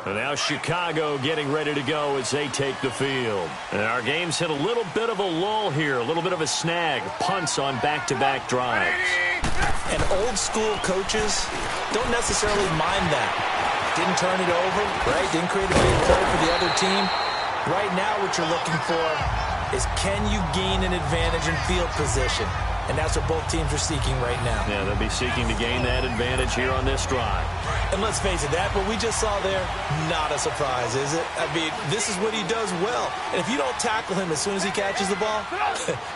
And now Chicago getting ready to go as they take the field. And our game's hit a little bit of a lull here, a little bit of a snag. Punts on back-to-back drives. And old-school coaches don't necessarily mind that. Didn't turn it over, right? Didn't create a big play for the other team. Right now what you're looking for is, can you gain an advantage in field position? And that's what both teams are seeking right now. Yeah, they'll be seeking to gain that advantage here on this drive. And let's face it, that what we just saw there, not a surprise, is it? I mean, this is what he does well. And if you don't tackle him as soon as he catches the ball,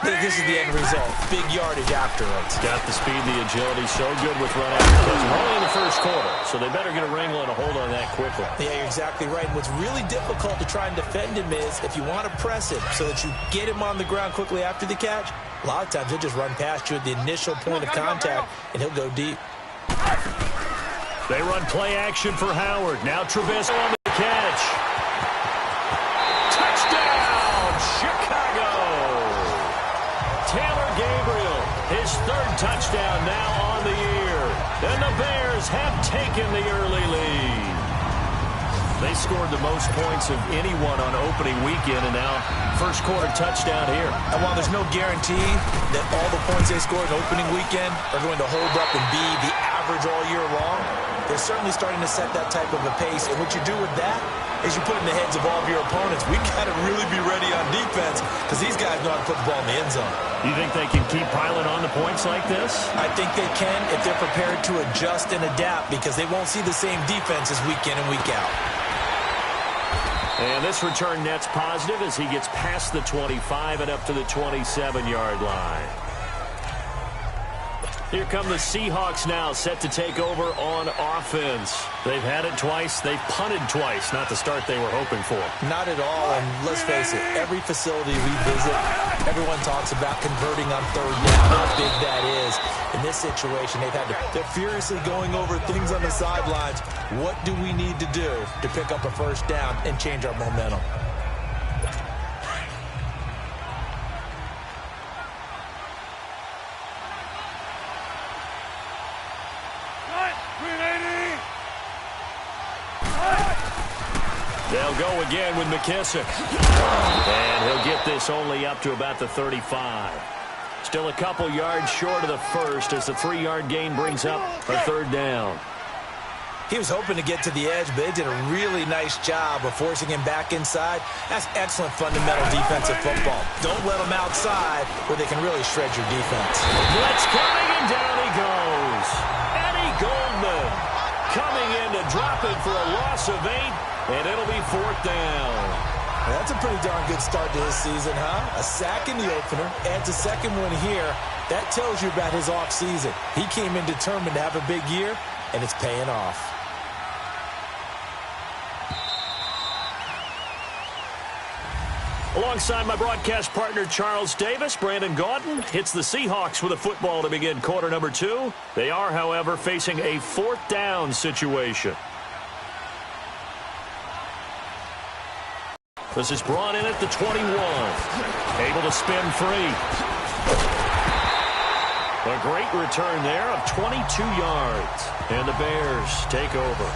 this is the end result. Big yardage after it. Got the speed, the agility, so good with run after catch. Only in the first quarter, so they better get a wrangle and a hold on that quickly. Yeah, you're exactly right. And what's really difficult to try and defend him is, if you want to press him so that you get him on the ground quickly after the catch, a lot of times he'll just run past you at the initial point of contact, and he'll go deep. They run play action for Howard. Now Trubisky on the catch. Touchdown, Chicago! Taylor Gabriel, his third touchdown now on the year. And the Bears have taken the early lead. They scored the most points of anyone on opening weekend, and now first quarter touchdown here. And while there's no guarantee that all the points they scored opening weekend are going to hold up and be the average all year long, they're certainly starting to set that type of a pace. And what you do with that is you put in the heads of all of your opponents, we got to really be ready on defense, because these guys know how to put the ball in the end zone. You think they can keep piling on the points like this? I think they can if they're prepared to adjust and adapt, because they won't see the same defenses week in and week out. And this return net's positive as he gets past the 25 and up to the 27-yard line. Here come the Seahawks now, set to take over on offense. They've had it twice. They've punted twice. Not the start they were hoping for. Not at all, and let's face it, every facility we visit, everyone talks about converting on third down, how big that is. In this situation, they're furiously going over things on the sidelines. What do we need to do to pick up a first down and change our momentum? They'll go again with McKissick. And he'll get this only up to about the 35. Still a couple yards short of the first as the 3-yard gain brings up a third down. He was hoping to get to the edge, but they did a really nice job of forcing him back inside. That's excellent fundamental defensive football. Don't let them outside where they can really shred your defense. Blitz coming, and down he goes. Eddie Goldman coming in to drop it for a loss of 8, and it'll be 4th down. That's a pretty darn good start to his season, huh? A sack in the opener, adds a second one here. That tells you about his offseason. He came in determined to have a big year, and it's paying off. Alongside my broadcast partner, Charles Davis, Brandon Gaudin hits the Seahawks with a football to begin quarter number 2. They are, however, facing a 4th down situation. This is brought in at the 21. Able to spin free. A great return there of 22 yards. And the Bears take over.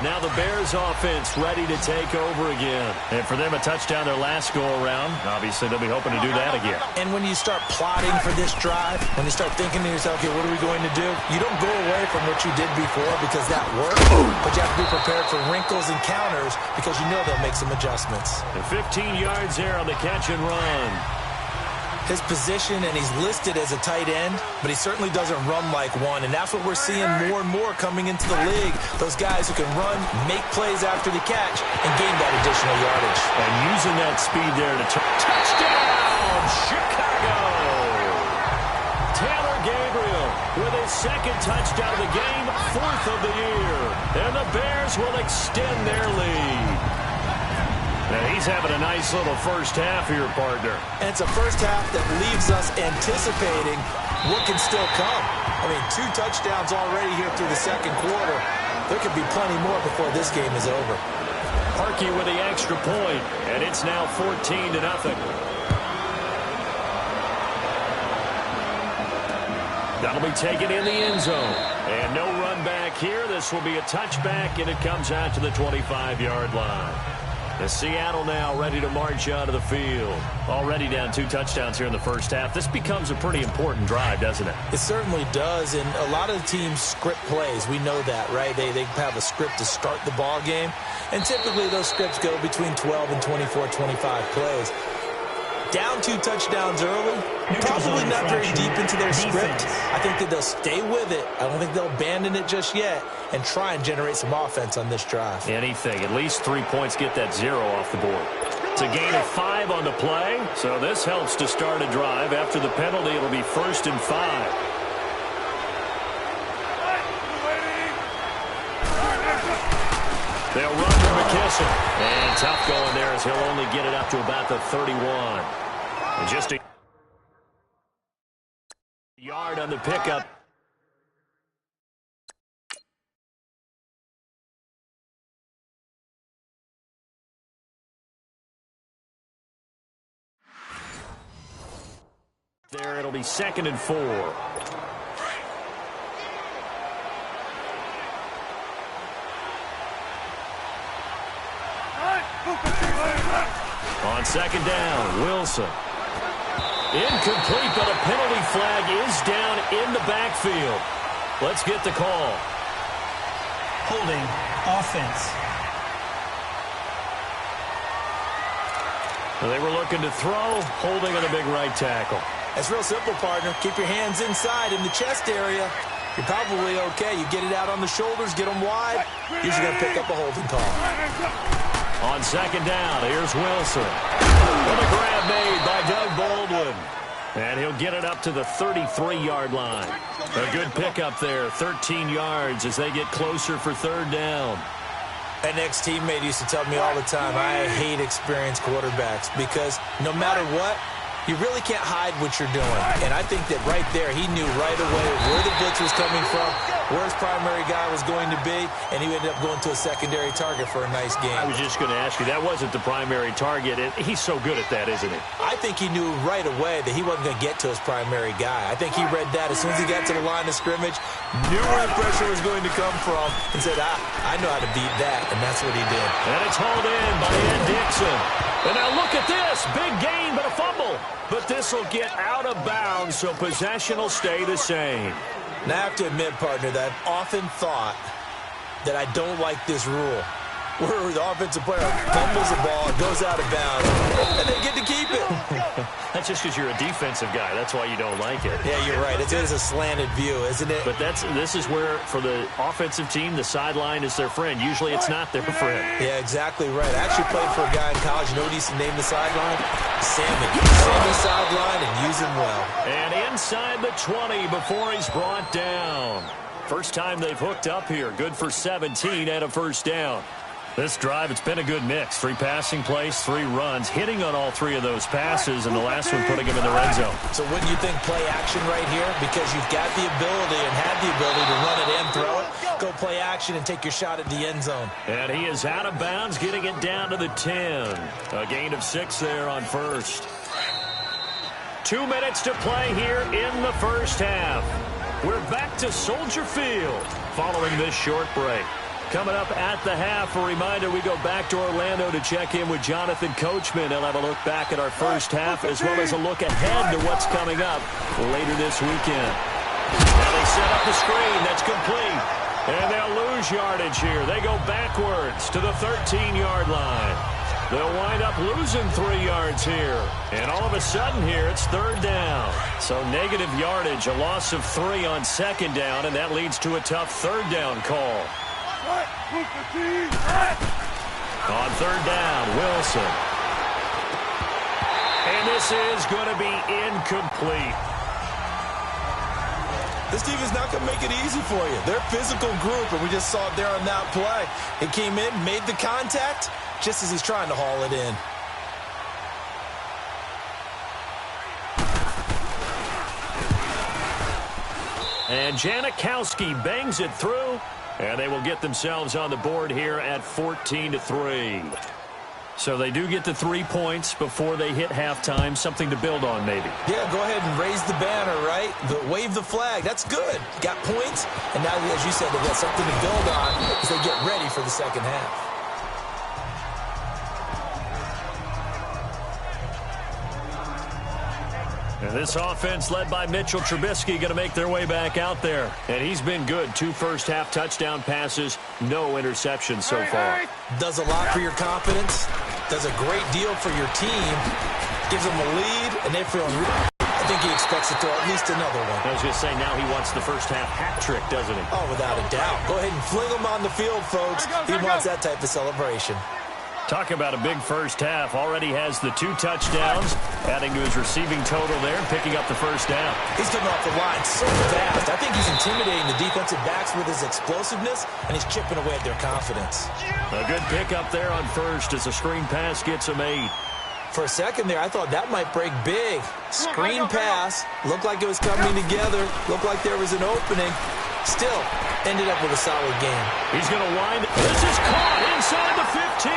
Now the Bears offense ready to take over again. And for them, a touchdown their last go-around. Obviously, they'll be hoping to do that again. And when you start plotting for this drive, when you start thinking to yourself, okay, what are we going to do? You don't go away from what you did before because that worked. But you have to be prepared for wrinkles and counters because you know they'll make some adjustments. And 15 yards there on the catch and run. His position, and he's listed as a tight end, but he certainly doesn't run like one, and that's what we're seeing more and more coming into the league. Those guys who can run, make plays after the catch, and gain that additional yardage. And using that speed there to touchdown, Chicago! Taylor Gabriel with his second touchdown of the game, 4th of the year. And the Bears will extend their lead. Now he's having a nice little first half here, partner. And it's a first half that leaves us anticipating what can still come. I mean, 2 touchdowns already here through the second quarter. There could be plenty more before this game is over. Harkey with the extra point, and it's now 14-0. That'll be taken in the end zone. And no run back here. This will be a touchback, and it comes out to the 25-yard line. And Seattle now ready to march out of the field. Already down 2 touchdowns here in the first half. This becomes a pretty important drive, doesn't it? It certainly does, and a lot of the teams script plays. We know that, right? They have a script to start the ball game, and typically those scripts go between 12 and 24, 25 plays. Down 2 touchdowns early, probably not very deep into their script. I think that they'll stay with it. I don't think they'll abandon it just yet and try and generate some offense on this drive. Anything. At least 3 points, get that 0 off the board. It's a gain of 5 on the play, so this helps to start a drive. After the penalty, it'll be 1st and 5. They'll run to McKisson. And tough going there as he'll only get it up to about the 31. And just a yard on the pickup. There, it'll be 2nd and 4. On 2nd down, Wilson. Incomplete, but a penalty flag is down in the backfield. Let's get the call. Holding, offense. Well, they were looking to throw, holding on the big right tackle. It's real simple, partner. Keep your hands inside in the chest area. You're probably okay. You get it out on the shoulders, get them wide. Usually going to pick up a holding call. On 2nd down, here's Wilson. And a grab made by Doug Baldwin. And he'll get it up to the 33-yard line. A good pickup there, 13 yards as they get closer for 3rd down. An ex-teammate used to tell me all the time, I hate experienced quarterbacks because no matter what, you really can't hide what you're doing. And I think that right there, he knew right away where the blitz was coming from, where his primary guy was going to be, and he ended up going to a secondary target for a nice game. I was just going to ask you, that wasn't the primary target. He's so good at that, isn't he? I think he knew right away that he wasn't going to get to his primary guy. I think he read that as soon as he got to the line of scrimmage, knew where the pressure was going to come from, and said, I know how to beat that, and that's what he did. And it's hauled in by Ed Dixon. And now look at this. Big gain, but a fumble. But this will get out of bounds, so possession will stay the same. Now, I have to admit, partner, that I've often thought that I don't like this rule, where the offensive player fumbles the ball, goes out of bounds, and they get to keep it. That's just because you're a defensive guy. That's why you don't like it. Yeah, you're right. It is a slanted view, isn't it? But this is where, for the offensive team, the sideline is their friend. Usually it's not their friend. Yeah, exactly right. I actually played for a guy in college. You know what he used to name the sideline? Sammy. Sammy sideline and use him well. And inside the 20 before he's brought down. First time they've hooked up here. Good for 17 and a 1st down. This drive, it's been a good mix. 3 passing plays, 3 runs, hitting on all 3 of those passes, and the last one putting him in the red zone. So wouldn't you think play action right here? Because you've got the ability and have the ability to run it and throw it. Go play action and take your shot at the end zone. And he is out of bounds, getting it down to the 10. A gain of 6 there on 1st. 2 minutes to play here in the first half. We're back to Soldier Field following this short break. Coming up at the half, a reminder, we go back to Orlando to check in with Jonathan Coachman. He'll have a look back at our first half as well as a look ahead to what's coming up later this weekend. Now they set up the screen. That's complete. And they'll lose yardage here. They go backwards to the 13-yard line. They'll wind up losing 3 yards here. And all of a sudden here, it's 3rd down. So negative yardage, a loss of 3 on 2nd down, and that leads to a tough 3rd down call. On 3rd down, Wilson. And this is going to be incomplete. This team is not going to make it easy for you. They're a physical group, and we just saw it there on that play. He came in, made the contact, just as he's trying to haul it in. And Janikowski bangs it through. And they will get themselves on the board here at 14-3. So they do get the 3 points before they hit halftime, something to build on maybe. Yeah, go ahead and raise the banner, right? Wave the flag. That's good. Got points, and now, as you said, they got something to build on as they get ready for the second half. And this offense led by Mitchell Trubisky going to make their way back out there. And he's been good. 2 first-half touchdown passes, no interceptions so far. Does a lot for your confidence. Does a great deal for your team. Gives them a lead, and they feel I think he expects to throw at least another one. I was going to say, now he wants the first-half hat trick, doesn't he? Oh, without a doubt. Go ahead and fling him on the field, folks. He wants that type of celebration. Talk about a big first half. Already has the 2 touchdowns, adding to his receiving total there and picking up the first down. He's coming off the line so fast. I think he's intimidating the defensive backs with his explosiveness, and he's chipping away at their confidence. A good pick up there on first as a screen pass gets him 8. For a second there, I thought that might break big. Screen pass. Looked like it was coming together. Looked like there was an opening. Still, ended up with a solid game. He's going to wind. This is caught inside the 15.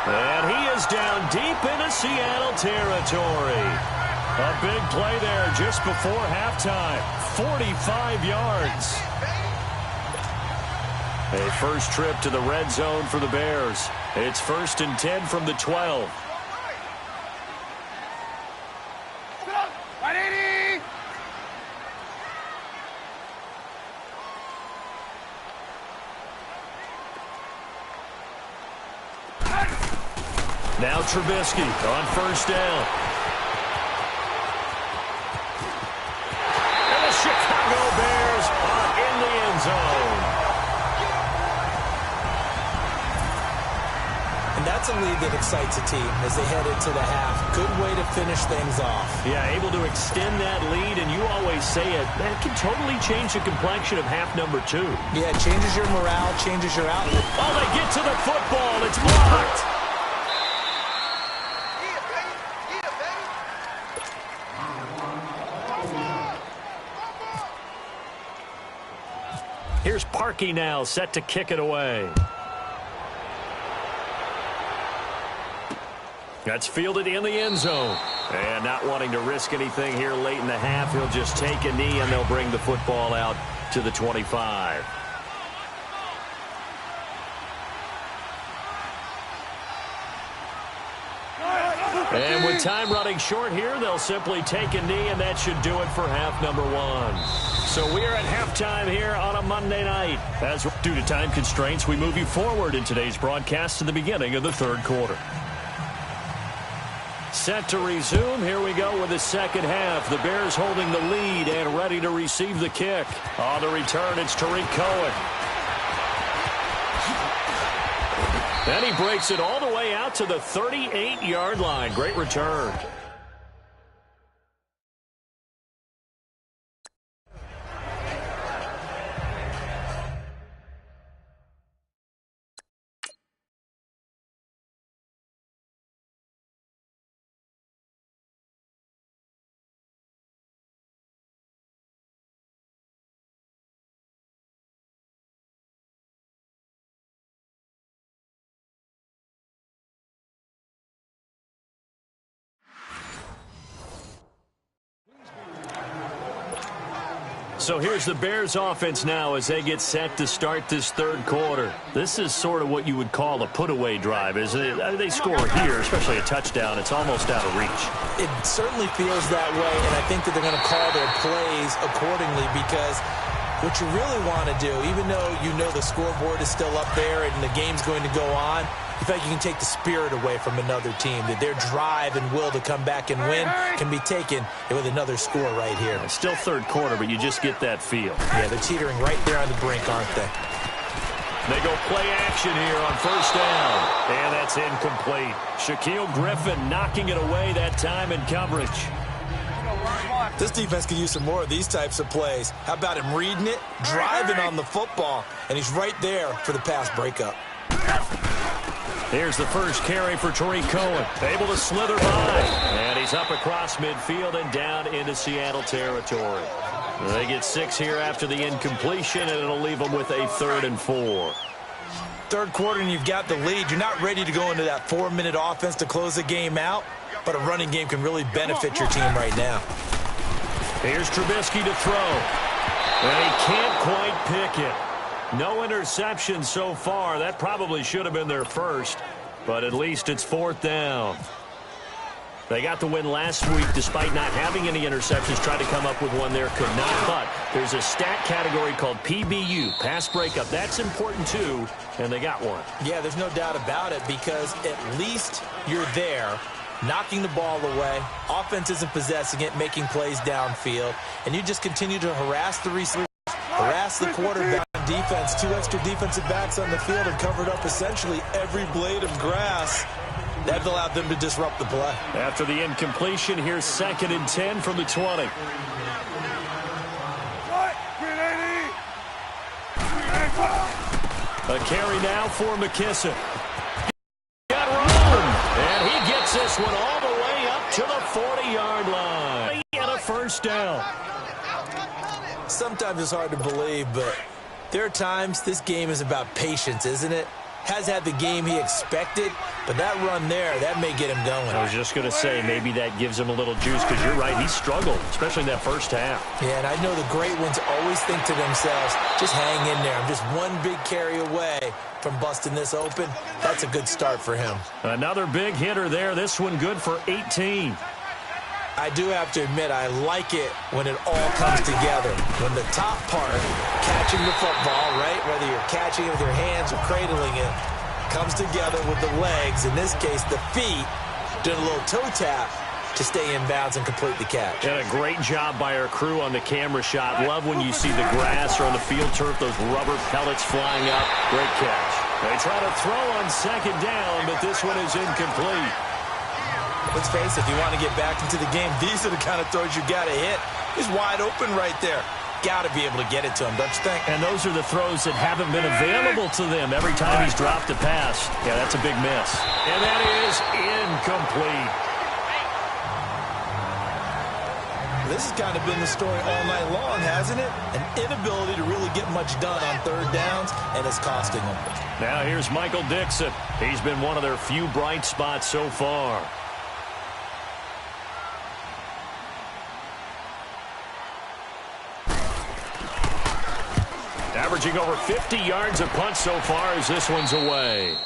And he is down deep into Seattle territory. A big play there just before halftime. 45 yards. A first trip to the red zone for the Bears. It's 1st and 10 from the 12. Now Trubisky on first down. And the Chicago Bears are in the end zone. And that's a lead that excites a team as they head into the half. Good way to finish things off. Yeah, able to extend that lead, and you always say it, that can totally change the complexion of half number 2. Yeah, it changes your morale, changes your outlook. Oh, they get to the football. It's blocked. Here's Parkey now, set to kick it away. That's fielded in the end zone. And not wanting to risk anything here late in the half, he'll just take a knee, and they'll bring the football out to the 25. And with time running short here, they'll simply take a knee, and that should do it for half number 1. So we are at halftime here on a Monday night. As due to time constraints, we move you forward in today's broadcast to the beginning of the 3rd quarter. Set to resume. Here we go with the second half. The Bears holding the lead and ready to receive the kick. On the return, it's Tariq Cohen. And he breaks it all the way out to the 38-yard line. Great return. So here's the Bears offense now as they get set to start this 3rd quarter. This is sort of what you would call a put-away drive, isn't it? They score here, especially a touchdown. It's almost out of reach. It certainly feels that way, and I think that they're going to call their plays accordingly because what you really want to do, even though you know the scoreboard is still up there and the game's going to go on, in fact, you can take the spirit away from another team, that their drive and will to come back and win can be taken with another score right here. It's still 3rd quarter, but you just get that feel. Yeah, they're teetering right there on the brink, aren't they? They go play action here on first down. And that's incomplete. Shaquille Griffin knocking it away that time in coverage. This defense could use some more of these types of plays. How about him reading it, driving on the football, and he's right there for the pass breakup. Here's the first carry for Tariq Cohen. Able to slither by. And he's up across midfield and down into Seattle territory. They get 6 here after the incompletion, and it'll leave them with a 3rd and 4. Third quarter and you've got the lead. You're not ready to go into that 4-minute offense to close the game out, but a running game can really benefit your team right now. Here's Trubisky to throw. And he can't quite pick it. No interception so far. That probably should have been their first, but at least it's fourth down. They got the win last week despite not having any interceptions. Tried to come up with one there, could not. But there's a stat category called PBU, pass breakup. That's important too, and they got one. Yeah, there's no doubt about it because at least you're there, knocking the ball away. Offense isn't possessing it, making plays downfield. And you just continue to harass the receivers, harass the quarterback. Defense, 2 extra defensive backs on the field and covered up essentially every blade of grass. That allowed them to disrupt the play. After the incompletion, here's 2nd and 10 from the 20. A carry now for McKissick. Got room, and he gets this one all the way up to the 40-yard line. And a first down. Sometimes it's hard to believe, but there are times this game is about patience, isn't it? Has had the game he expected, but that run there, that may get him going. I was just going to say, maybe that gives him a little juice, because you're right, he struggled, especially in that first half. Yeah, and I know the great ones always think to themselves, just hang in there. I'm just one big carry away from busting this open. That's a good start for him. Another big hitter there, this one good for 18. I do have to admit, I like it when it all comes together. When the top part, catching the football, right, whether you're catching it with your hands or cradling it, comes together with the legs, in this case the feet, doing a little toe tap to stay in bounds and complete the catch. And a great job by our crew on the camera shot. Love when you see the grass or on the field turf, those rubber pellets flying up. Great catch. They try to throw on 2nd down, but this one is incomplete. Let's face it, if you want to get back into the game, these are the kind of throws you got to hit. He's wide open right there. Got to be able to get it to him, don't you think? And those are the throws that haven't been available to them every time he's dropped a pass. Yeah, that's a big miss. And that is incomplete. This has kind of been the story all night long, hasn't it? An inability to really get much done on 3rd downs, and it's costing them. Now here's Michael Dixon. He's been one of their few bright spots so far. Averaging over 50 yards a punt so far as this one's away.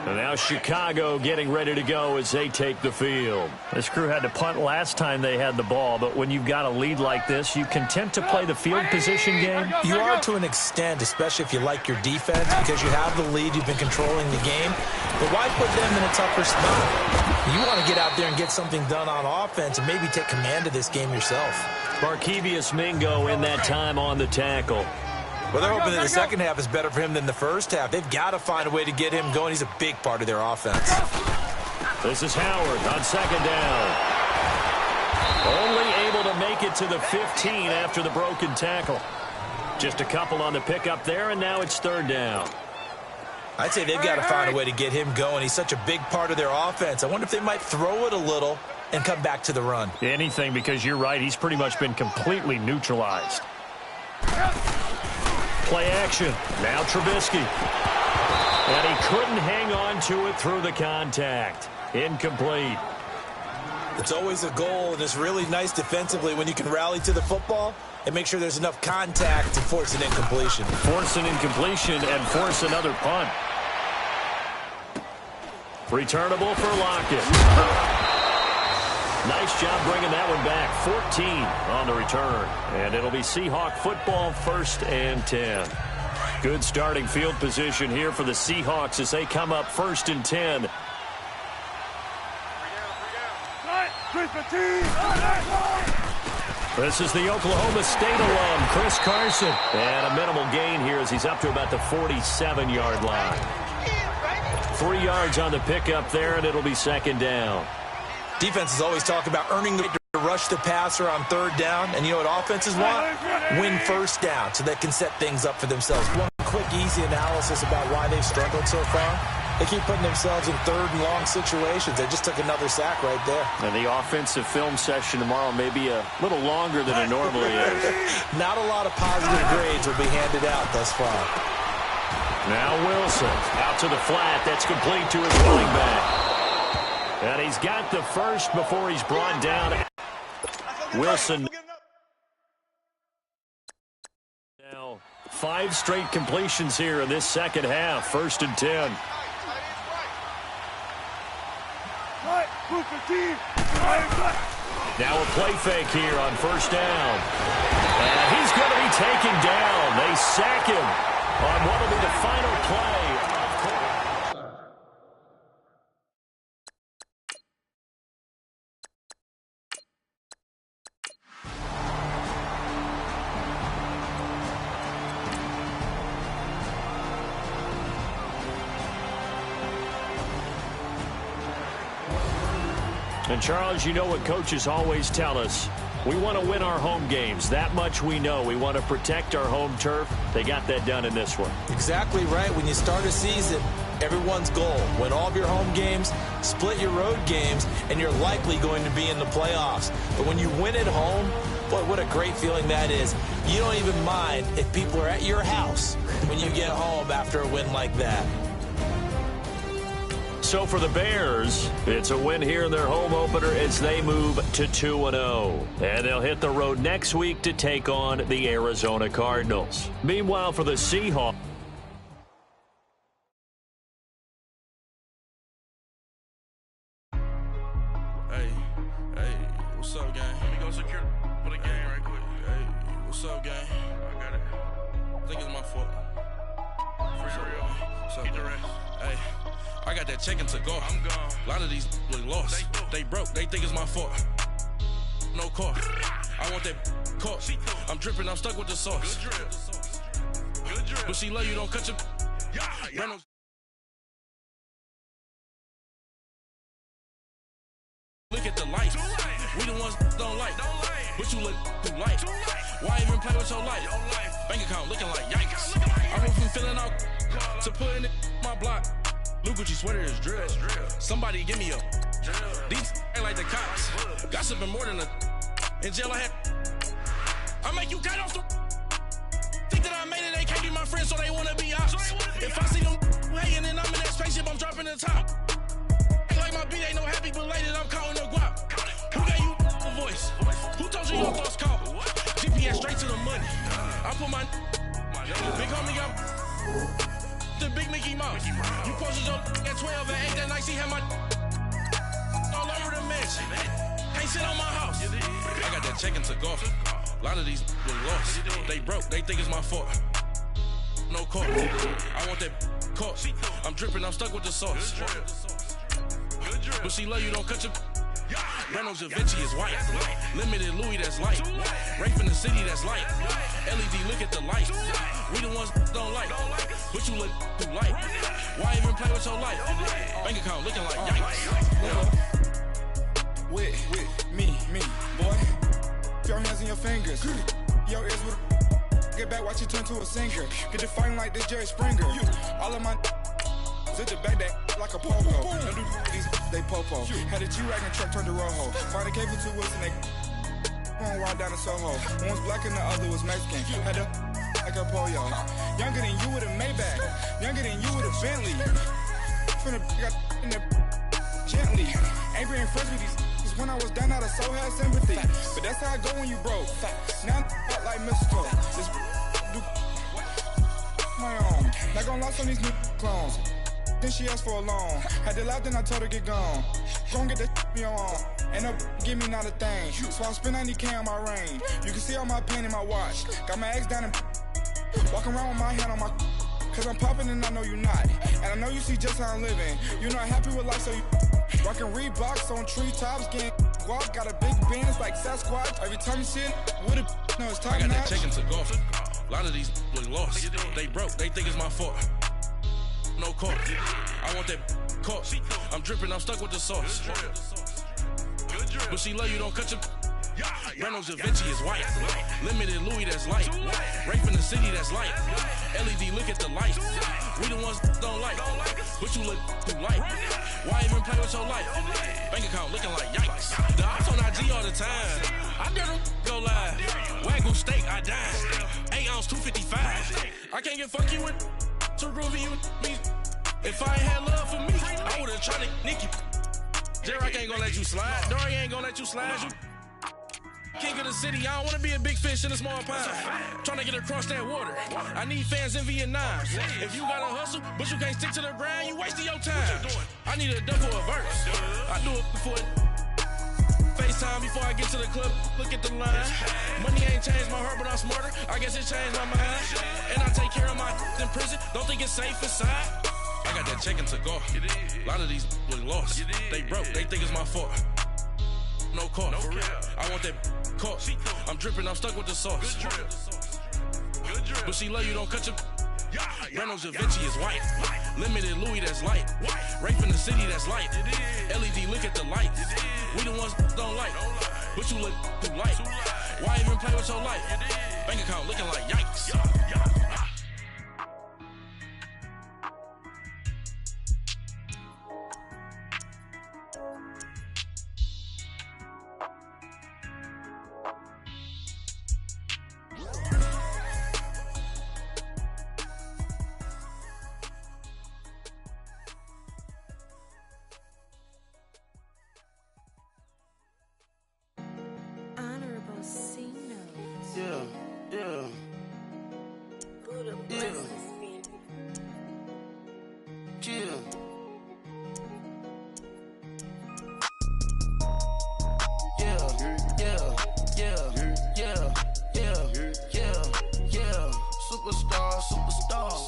And now Chicago getting ready to go as they take the field. This crew had to punt last time they had the ball, but when you've got a lead like this, you content to play the field position game? You are to an extent, especially if you like your defense, because you have the lead, you've been controlling the game. But why put them in a tougher spot? You want to get out there and get something done on offense and maybe take command of this game yourself. Markevius Mingo in that time on the tackle. Well, they're hoping that the second half is better for him than the first half. They've got to find a way to get him going. He's a big part of their offense. This is Howard on 2nd down. Only able to make it to the 15 after the broken tackle. Just a couple on the pickup there, and now it's 3rd down. I'd say they've got to find a way to get him going. He's such a big part of their offense. I wonder if they might throw it a little and come back to the run. Anything, because you're right. He's pretty much been completely neutralized. Play action. Now Trubisky. And he couldn't hang on to it through the contact. Incomplete. It's always a goal, and it's really nice defensively when you can rally to the football and make sure there's enough contact to force an incompletion. Force an incompletion and force another punt. Returnable for Lockett. Nice job bringing that one back. 14 on the return. And it'll be Seahawk football, 1st and 10. Good starting field position here for the Seahawks as they come up 1st and 10. This is the Oklahoma State alum, Chris Carson. And a minimal gain here as he's up to about the 47-yard line. 3 yards on the pickup there, and it'll be 2nd down. Defenses always talk about earning the right to rush the passer on 3rd down. And you know what offenses want? Win 1st down so they can set things up for themselves. One quick, easy analysis about why they've struggled so far. They keep putting themselves in third and long situations. They just took another sack right there. And the offensive film session tomorrow may be a little longer than it normally is. Not a lot of positive grades will be handed out thus far. Now Wilson out to the flat. That's complete to his running back. And he's got the first before he's brought down. Wilson. Now 5 straight completions here in this second half. 1st and 10. Now a play fake here on 1st down. And he's going to be taken down. They sack him on what will be the final play. And, Charles, you know what coaches always tell us. We want to win our home games. That much we know. We want to protect our home turf. They got that done in this one. Exactly right. When you start a season, everyone's goal, win all of your home games, split your road games, and you're likely going to be in the playoffs. But when you win at home, boy, what a great feeling that is. You don't even mind if people are at your house when you get home after a win like that. So for the Bears, it's a win here in their home opener as they move to 2-0. And they'll hit the road next week to take on the Arizona Cardinals. Meanwhile, for the Seahawks. Hey, what's up, gang? Let me go secure for the game right quick. Hey, what's up, gang? I got it. I think it's my fault. For real. What's up, man? Hey. I got that check-in to go. I'm gone. A lot of these look lost. They broke. They think it's my fault. No car. I want that caught. I'm dripping. I'm stuck with the sauce. Good drip. But she love you. Don't cut your. Yeah. Look at the lights. We the ones don't like. But you look too light. Why even play with your life? Bank account looking like yikes. I went from filling out to putting it in my block. Look what you sweater is drill. Somebody give me a drill. These ain't like the cops. Gossiping more than a in jail I had. I make you cut off the think that I made it, they can't be my friends, so they wanna be ops. If I see them hating and I'm in that spaceship, I'm dropping the top. Ain't like my beat ain't no happy belated, I'm calling no guap. Who gave you a voice? Who told you your thoughts call? GPS straight to the money. I put my big homie up. The big Mickey Mouse. You posted your at 12 and 8 that night. She had my all over the mansion. Can't sit on my house. I got that check-in to golf. A lot of these look lost. They broke. They think it's my fault. No car. I want that caught. I'm dripping. I'm stuck with the sauce. But she love you. Don't cut your. Reynolds Da Vinci is white. Limited Louis that's light. Rape in the city that's light. LED look at the light. We the ones don't like. But you look too light. Why even play with your life? Bank account looking like yikes. With me, boy. Your hands and your fingers. Your ears with get back, watch you turn to a singer. Get to fighting like this Jerry Springer. All of my zip the back that like a popo. Don't do these they popo. Had a G-Wagon truck turned to Rojo. Find a cable 2 wheels and they one ride down to Soho. One was black and the other was Mexican. Had a like a pollo. Younger than you with a Maybach. Younger than you with a Bentley. From the got in the gently. Ain't being friends with these. Cause when I was down, I so had sympathy. But that's how I go when you broke. Now I'm like mistletoe. This do my own. Not gonna lie on these new clones. Then she asked for a loan. Had to laugh, then I told her get gone. Gon' get that me on. Ain't no give me not a thing. So I spend 90K on my range. You can see all my pain in my watch. Got my ex down and walking around with my hand on my. Cause I'm popping and I know you not. And I know you see just how I'm living. You're not happy with life, so you rockin' Reeboks on treetops, getting guap. Got a big Benz like Sasquatch. Every time you see it, with a no, it's top notch. I got that check-in to golf. A lot of these look lost. They broke. They think it's my fault. No car. I want that caught. I'm dripping. I'm stuck with the sauce. But she love you. Don't cut your. Reynolds Da Vinci is white. Limited Louis, that's light. Rape in the city, that's light. LED, look at the light. We the ones don't like. But you look too light. Why even play with your life? Bank account looking like yikes. The ops on IG all the time. I dare them go live. Wagyu steak, I dine. 8 ounce, 255. I can't get fuck you with too groovy you me. If I ain't had love for me, I would've tried to nick you. J-Rock ain't gonna let you slide. Dory ain't gonna let you slide. You king of the city, I don't wanna be a big fish in a small pond. Trying to get across that water. I need fans in Vietnam. If you gotta hustle, but you can't stick to the grind, you wasting your time. I need a double a verse. I do it before FaceTime before I get to the club. Look at the line. Money ain't changed my heart, but I'm smarter. I guess it changed my mind. And I take care of my in prison. Don't think it's safe inside. I got that check to go. A lot of these look lost. They broke. They think it's my fault. No call. For real. I want that caught. I'm dripping. I'm stuck with the sauce. But she love you. Don't cut your. Reynolds Da Vinci is white. Limited Louis, that's light. Rape in the city, that's light. LED, look at the lights. We the ones don't like. But you look too light. Why even play with your life? Bank account looking like yikes.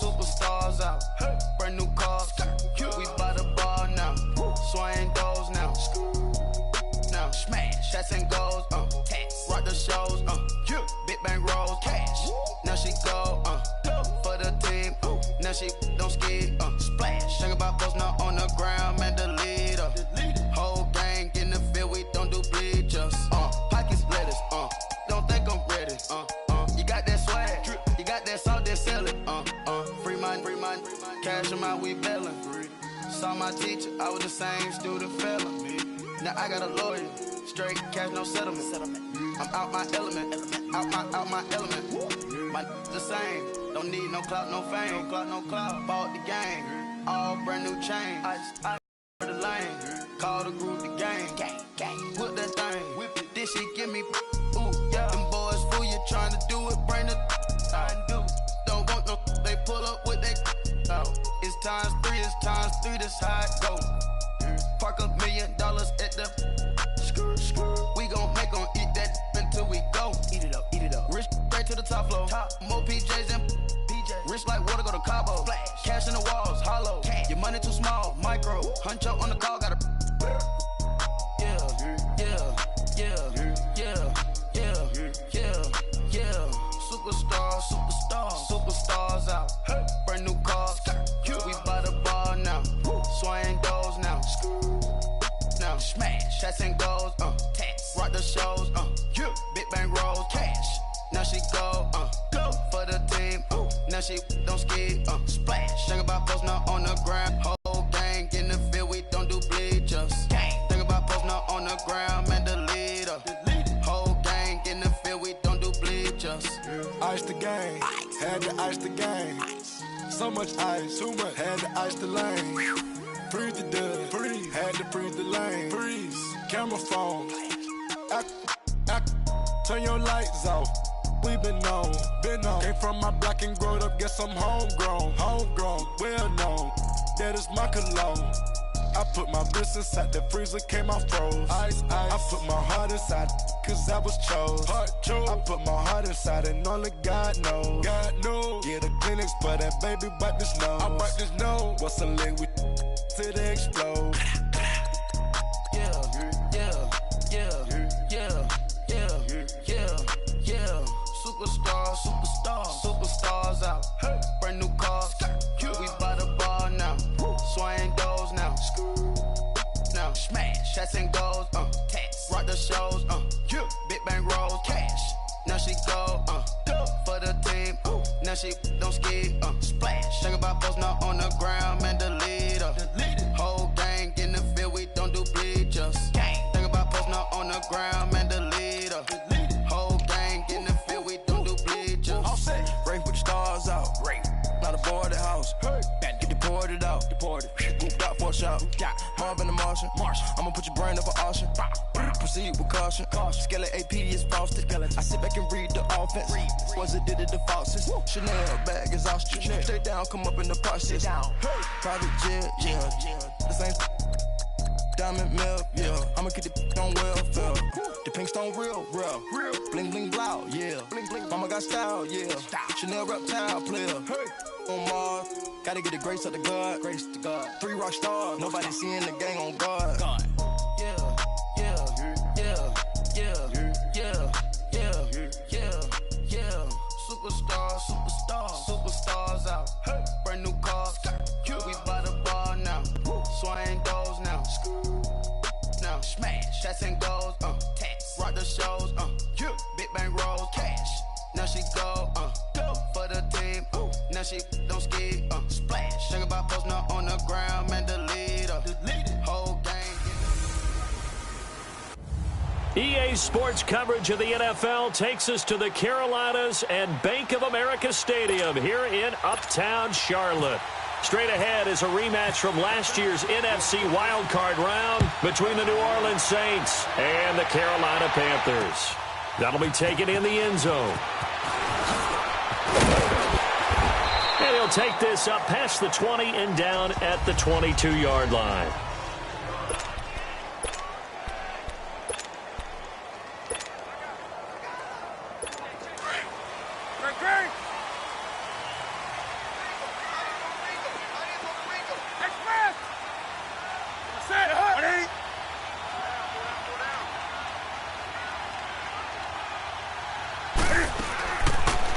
Superstars out. Brand new cars. We by the bar now. Swaying doors now. Now smash. Shots and goals. Rock the shows. Big bang rolls. Cash. Now she go. For the team. Now she don't ski. Splash. Think about posting up on the ground. Man, the leader. Whole gang in the field. We don't do bleachers. Pockets lettuce. Don't think I'm ready. You got that swag. You got that salt that sell it. Free mind. Cash amount, we bailin'. Saw my teacher, I was the same student fella. Now I got a lawyer, straight cash, no settlement. I'm out my element, out my element. My the same, don't need no clout, no fame. No clout, bought the game, all brand new chain. I the lane, call the group the gang. Whip that thing, whip it. This shit give me, ooh yeah. Them boys fool you trying to do it, bring the don't want no, they pull up with they It's times three, this how it go. Park $1 million at the we gon' make 'em eat that until we go. Eat it up. Rich straight to the top floor. More PJs and PJs. Rich like water, go to Cabo. Flash. Cash in the walls, hollow. Cash. Your money too small, micro. Huncho on the call, got a Superstars out. Brand new cars. We by the bar now. Swaying doors now. Now smash. Shots and goals. Rock the shows. Big bang rolls. Cash. Now she go. For the team. Now she don't ski. Splash. Think about posting up on the ground. Whole gang in the field. We don't do bleachers. Think about posting up on the ground. Man, the leader. Whole gang in the field. We don't do bleachers. Ice the game, had to ice the game. So much ice, too much, had to ice the lane. Freeze the dust, freeze, had to freeze the lane. Freeze, camera phone, turn your lights off. We been on. Came from my block and growed up, guess I'm homegrown, well known. That is my cologne. I put my wrist inside the freezer, came out froze. Ice. I put my heart inside, cause I was chose. I put my heart inside and only God knows. Yeah, the clinics, but that baby bite this nose. I bite this nose. What's a leg with till they explode? Superstars out. Brand new cars. We by the bar now. Swaying doors now. Now smash. Shots and goals. Rock the shows. Big she don't ski, splash. Think about posting up on the ground, man, delete her. Whole gang in the field, we don't do bleachers. Think about posting up on the ground, man, delete her. Whole gang in the field, we don't do bleachers. Rain put the stars out. Not a board the house. Get deported out. Moved out for a shot. Marvin the Martian. I'ma put your brain up an auction. Proceed with caution. Skeleton AP is frosted. I sit back and read the offense. Was it did it the faucets? Chanel bag is ostrich. Stay down, come up in the process. Private jet, yeah. The same diamond milk, yeah. I'ma get the on welfare. The pink stone real. Bling bling loud, yeah. Mama got style, yeah. Chanel reptile player. On Mars, gotta get the grace of the God. 3 rock stars, nobody seeing the gang on guard. Superstars out. Brand new cars. We by the bar now. Swing doors now. Now smash. Shots and goals. Rock the shows. Big bang rolls. Cash. Now she go. For the team. Now she don't ski. Splash. Think about posting up on the ground, man, delete her. Whole gang. EA Sports coverage of the NFL takes us to the Carolinas and Bank of America Stadium here in Uptown Charlotte. Straight ahead is a rematch from last year's NFC wildcard round between the New Orleans Saints and the Carolina Panthers. That'll be taken in the end zone. And he'll take this up past the 20 and down at the 22-yard line.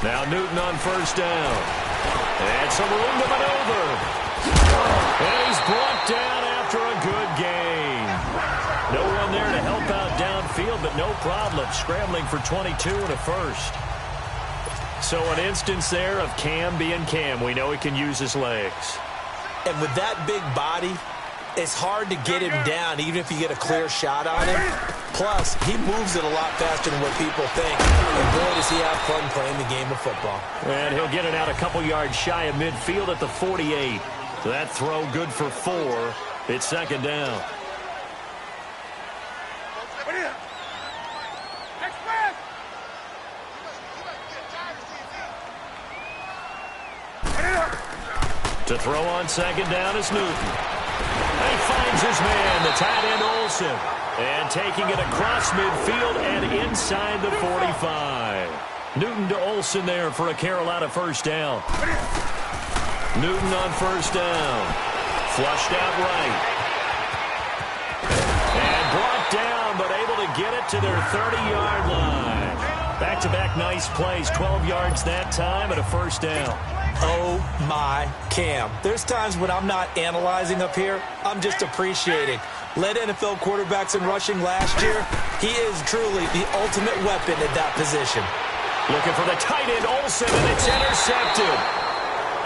Now Newton on first down. And some room to maneuver. And he's brought down after a good gain. No one there to help out downfield, but no problem. Scrambling for 22 and a first. So an instance there of Cam being Cam. We know he can use his legs. And with that big body, it's hard to get him down, even if you get a clear shot on him. Plus, he moves it a lot faster than what people think. And boy, does he have fun playing the game of football. And he'll get it out a couple yards shy of midfield at the 48. So that throw good for 4. It's second down. To throw on second down is Newton. He finds his man, the tight end Olsen. And taking it across midfield and inside the 45. Newton to Olsen there for a Carolina first down. Newton on first down. Flushed out right. And brought down, but able to get it to their 30-yard line. Back-to-back nice plays. 12 yards that time and a first down. Oh, my Cam. There's times when I'm not analyzing up here. I'm just appreciating. Led NFL quarterbacks in rushing last year. He is truly the ultimate weapon at that position. Looking for the tight end, Olsen, and it's intercepted.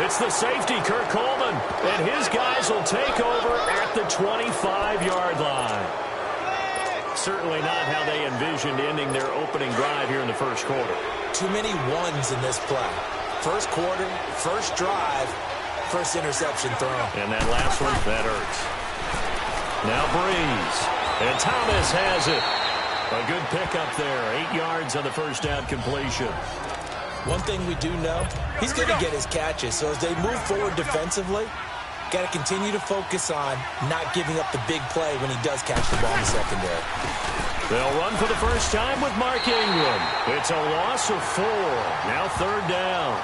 It's the safety, Kirk Coleman, and his guys will take over at the 25-yard line. Certainly not how they envisioned ending their opening drive here in the first quarter. Too many ones in this play. First quarter, first drive, first interception thrown. And that last one, that hurts. Now Breeze. And Thomas has it. A good pickup there. 8 yards on the first down completion. One thing we do know, he's going to get his catches. So as they move forward defensively, got to continue to focus on not giving up the big play when he does catch the ball in the secondary. They'll run for the first time with Mark Ingram. It's a loss of 4. Now third down.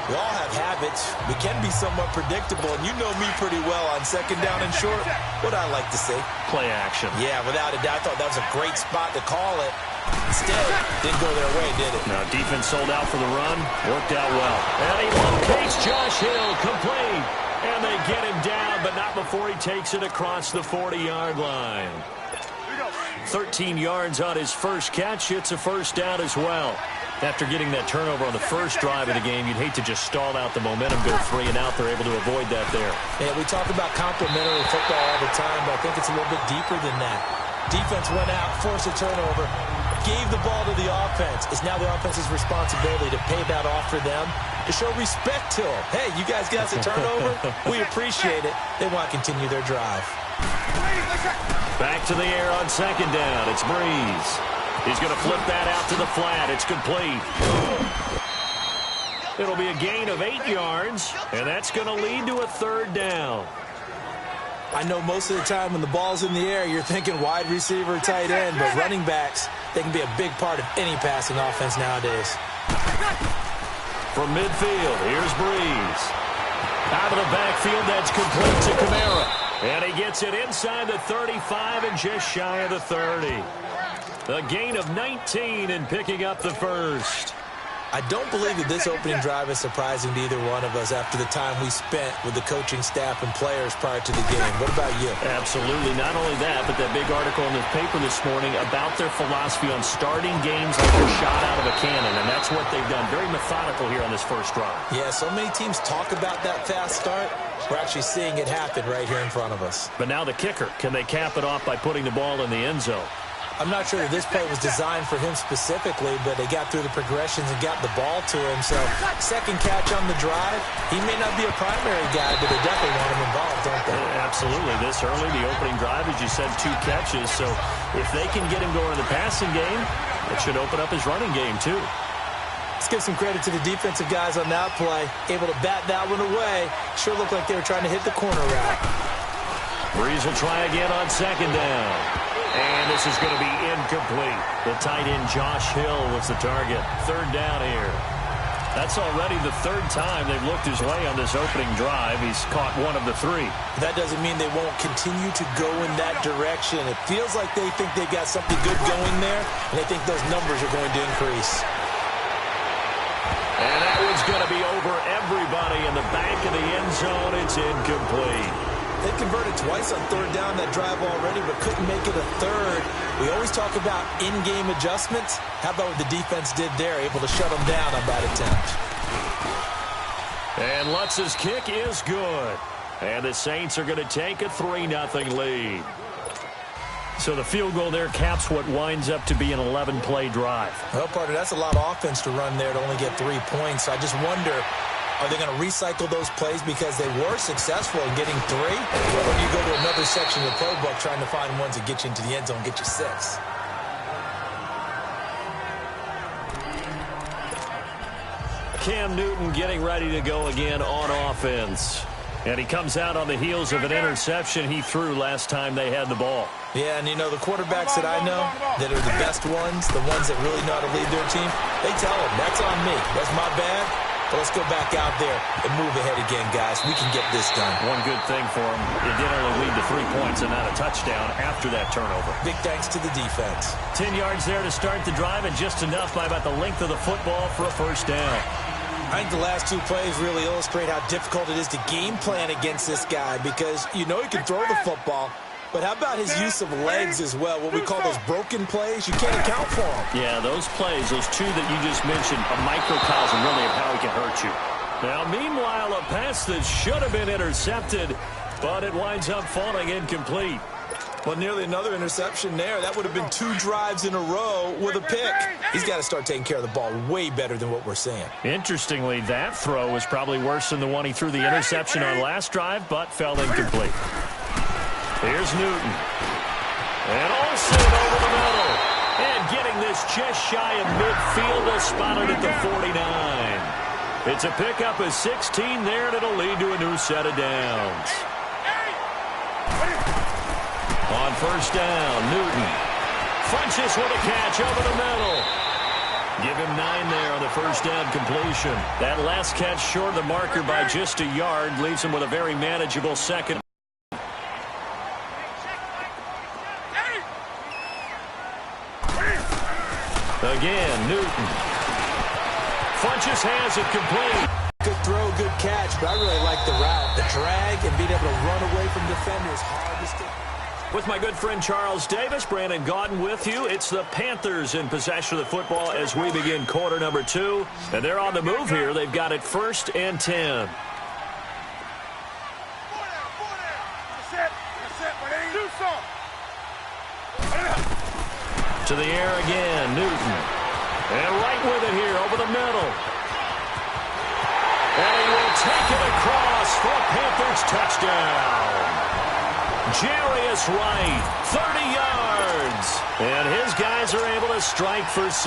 We all have habits. We can be somewhat predictable, and you know me pretty well on second down and short. What I like to see. Play action. Yeah, without a doubt. I thought that was a great spot to call it. Instead, didn't go their way, did it? Now defense sold out for the run. Worked out well. And he locates Josh Hill. Complete. And they get him down, but not before he takes it across the 40-yard line. 13 yards on his first catch. It's a first down as well. After getting that turnover on the first drive of the game, you'd hate to just stall out the momentum, go 3 and out. They're able to avoid that there. Yeah, we talk about complementary football all the time, but I think it's a little bit deeper than that. Defense went out, forced a turnover, gave the ball to the offense. It's now the offense's responsibility to pay that off for them, to show respect to them. Hey, you guys got us a turnover? We appreciate it. They want to continue their drive. Back to the air on second down. It's Breeze. He's going to flip that out to the flat. It's complete. It'll be a gain of 8 yards, and that's going to lead to a third down. I know most of the time when the ball's in the air, you're thinking wide receiver, tight end, but running backs, they can be a big part of any passing offense nowadays. From midfield, here's Breeze. Out of the backfield, that's complete to Kamara. And he gets it inside the 35 and just shy of the 30. A gain of 19 and picking up the first. I don't believe that this opening drive is surprising to either one of us after the time we spent with the coaching staff and players prior to the game. What about you? Absolutely. Not only that, but that big article in the paper this morning about their philosophy on starting games like they're shot out of a cannon, and that's what they've done. Very methodical here on this first drive. Yeah, so many teams talk about that fast start. We're actually seeing it happen right here in front of us. But now the kicker. Can they cap it off by putting the ball in the end zone? I'm not sure that this play was designed for him specifically, but they got through the progressions and got the ball to him. So, second catch on the drive. He may not be a primary guy, but they definitely want him involved, don't they? Absolutely. This early, the opening drive, as you said, 2 catches. So, if they can get him going in the passing game, it should open up his running game, too. Let's give some credit to the defensive guys on that play. Able to bat that one away. Sure looked like they were trying to hit the corner route. Breeze will try again on second down. And this is going to be incomplete. The tight end, Josh Hill, was the target. Third down here. That's already the 3rd time they've looked his way on this opening drive. He's caught 1 of the 3. That doesn't mean they won't continue to go in that direction. It feels like they think they've got something good going there, and they think those numbers are going to increase. And that one's going to be over everybody in the back of the end zone. It's incomplete. They converted twice on 3rd down that drive already, but couldn't make it a 3rd. We always talk about in-game adjustments. How about what the defense did there, able to shut them down on that attempt. And Lutz's kick is good. And the Saints are going to take a 3-0 lead. So the field goal there caps what winds up to be an 11-play drive. Well, partner, that's a lot of offense to run there to only get 3 points. I just wonder, are they going to recycle those plays because they were successful in getting 3? Or do you go to another section of the playbook trying to find ones that get you into the end zone and get you 6? Cam Newton getting ready to go again on offense. And he comes out on the heels of an interception he threw last time they had the ball. Yeah, and you know, the quarterbacks that I know that are the best ones, the ones that really know how to lead their team, they tell them, that's on me. That's my bad. But let's go back out there and move ahead again, guys. We can get this done. One good thing for him, it did only lead to 3 points and not a touchdown after that turnover. Big thanks to the defense. 10 yards there to start the drive, and just enough by about the length of the football for a first down. I think the last 2 plays really illustrate how difficult it is to game plan against this guy because you know he can throw the football, but how about his use of legs as well? What we call those broken plays, you can't account for them. Yeah, those plays, those 2 that you just mentioned, a microcosm really of how he can hurt you. Now, meanwhile, a pass that should have been intercepted, but it winds up falling incomplete. Well, nearly another interception there. That would have been 2 drives in a row with a pick. He's got to start taking care of the ball way better than what we're seeing. Interestingly, that throw was probably worse than the one he threw the interception on last drive, but fell incomplete. Here's Newton. And Olsen over the middle. And getting this just shy of midfield, they'll spot it at the 49. It's a pickup of 16 there, and it'll lead to a new set of downs. On first down, Newton. Funches with a catch over the middle. Give him 9 there on the first down completion. That last catch short of the marker by just a yard leaves him with a very manageable second. Again, Newton. Funches has it complete. Good throw, good catch, but I really like the route. The drag and being able to run away from defenders. Hard to stick. With my good friend Charles Davis, Brandon Gaudin with you. It's the Panthers in possession of the football as we begin quarter number 2. And they're on the move here. They've got it 1st and 10. To the air again, Newton. And right with it here, over the middle. And he will take it across for a Panthers touchdown. Jarius Wright, 30 yards. And his guys are able to strike for 6.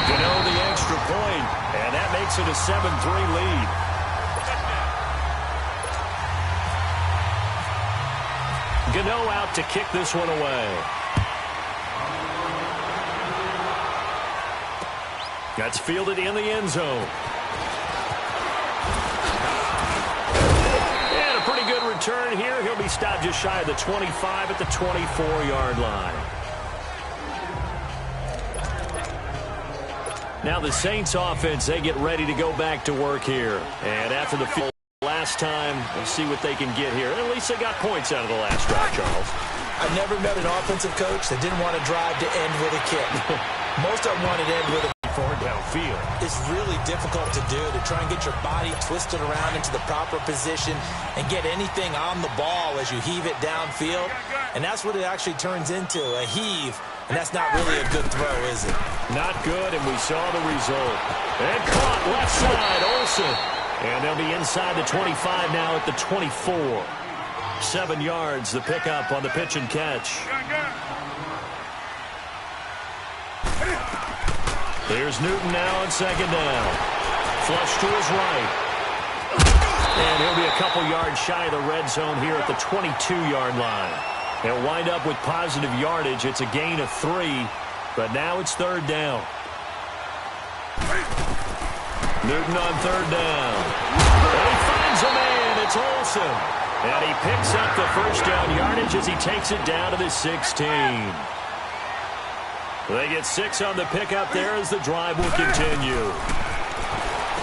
Gano the extra point, and that makes it a 7-3 lead. Gano out to kick this one away. That's fielded in the end zone. And a pretty good return here. He'll be stopped just shy of the 25 at the 24-yard line. Now the Saints offense, they get ready to go back to work here. And after the field last time, we'll see what they can get here. At least they got points out of the last drive, Charles. I've never met an offensive coach that didn't want to drive to end with a kick. Most of them wanted to end with a forward downfield. It's really difficult to do, to try and get your body twisted around into the proper position and get anything on the ball as you heave it downfield. And that's what it actually turns into, a heave. And that's not really a good throw, is it? Not good, and we saw the result. And caught left side, Olsen. And they'll be inside the 25 now at the 24. 7 yards, the pickup on the pitch and catch. Here's Newton now on 2nd down. Flush to his right. And he'll be a couple yards shy of the red zone here at the 22-yard line. They'll wind up with positive yardage. It's a gain of 3, but now it's 3rd down. Newton on 3rd down. And he finds a man. It's Olsen. And he picks up the 1st down yardage as he takes it down to the 16. They get 6 on the pickup there as the drive will continue.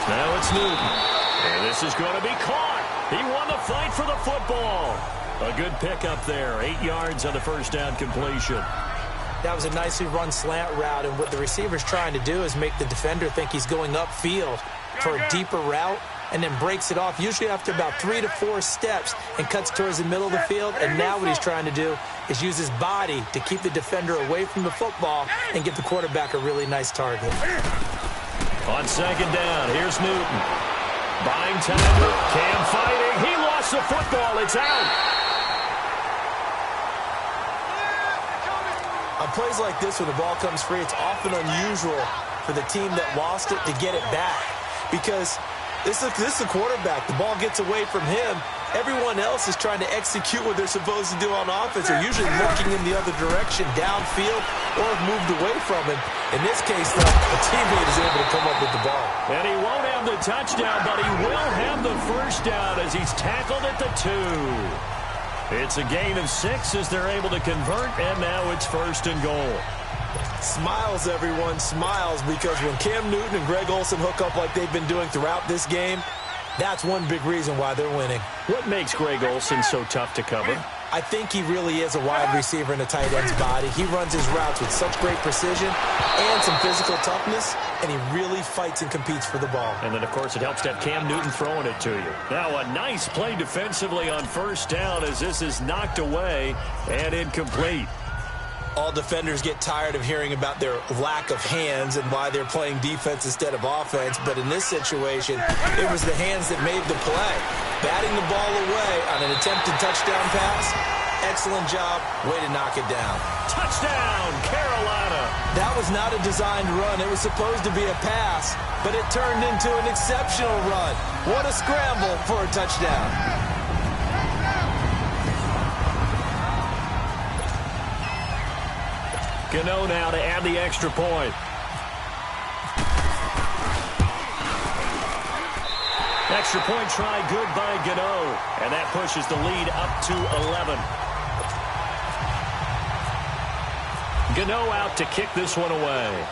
Now it's Newton. And this is going to be caught. He won the fight for the football. A good pickup there. 8 yards on the 1st down completion. That was a nicely run slant route, and what the receiver's trying to do is make the defender think he's going upfield for a deeper route, and then breaks it off, usually after about 3 to 4 steps, and cuts towards the middle of the field. And now what he's trying to do is use his body to keep the defender away from the football and give the quarterback a really nice target. On 2nd down, here's Newton. Buying time. Cam fighting. He lost the football. It's out. On plays like this, when the ball comes free, it's often unusual for the team that lost it to get it back, because this is the quarterback. The ball gets away from him. Everyone else is trying to execute what they're supposed to do on offense. They're usually looking in the other direction, downfield, or have moved away from him. In this case, though, a teammate is able to come up with the ball. And he won't have the touchdown, but he will have the 1st down as he's tackled at the 2. It's a gain of 6 as they're able to convert, and now it's 1st and goal. Smiles, everyone, smiles, because when Cam Newton and Greg Olsen hook up like they've been doing throughout this game, that's one big reason why they're winning. What makes Greg Olsen so tough to cover? I think he really is a wide receiver in a tight end's body. He runs his routes with such great precision and some physical toughness, and he really fights and competes for the ball. And then, of course, it helps to have Cam Newton throwing it to you. Now, a nice play defensively on 1st down as this is knocked away and incomplete. All defenders get tired of hearing about their lack of hands and why they're playing defense instead of offense. But in this situation, it was the hands that made the play. Batting the ball away on an attempted touchdown pass. Excellent job. Way to knock it down. Touchdown, Carolina. That was not a designed run. It was supposed to be a pass, but it turned into an exceptional run. What a scramble for a touchdown. Gano now to add the extra point. Extra point try good by Gano. And that pushes the lead up to 11. Gano out to kick this one away.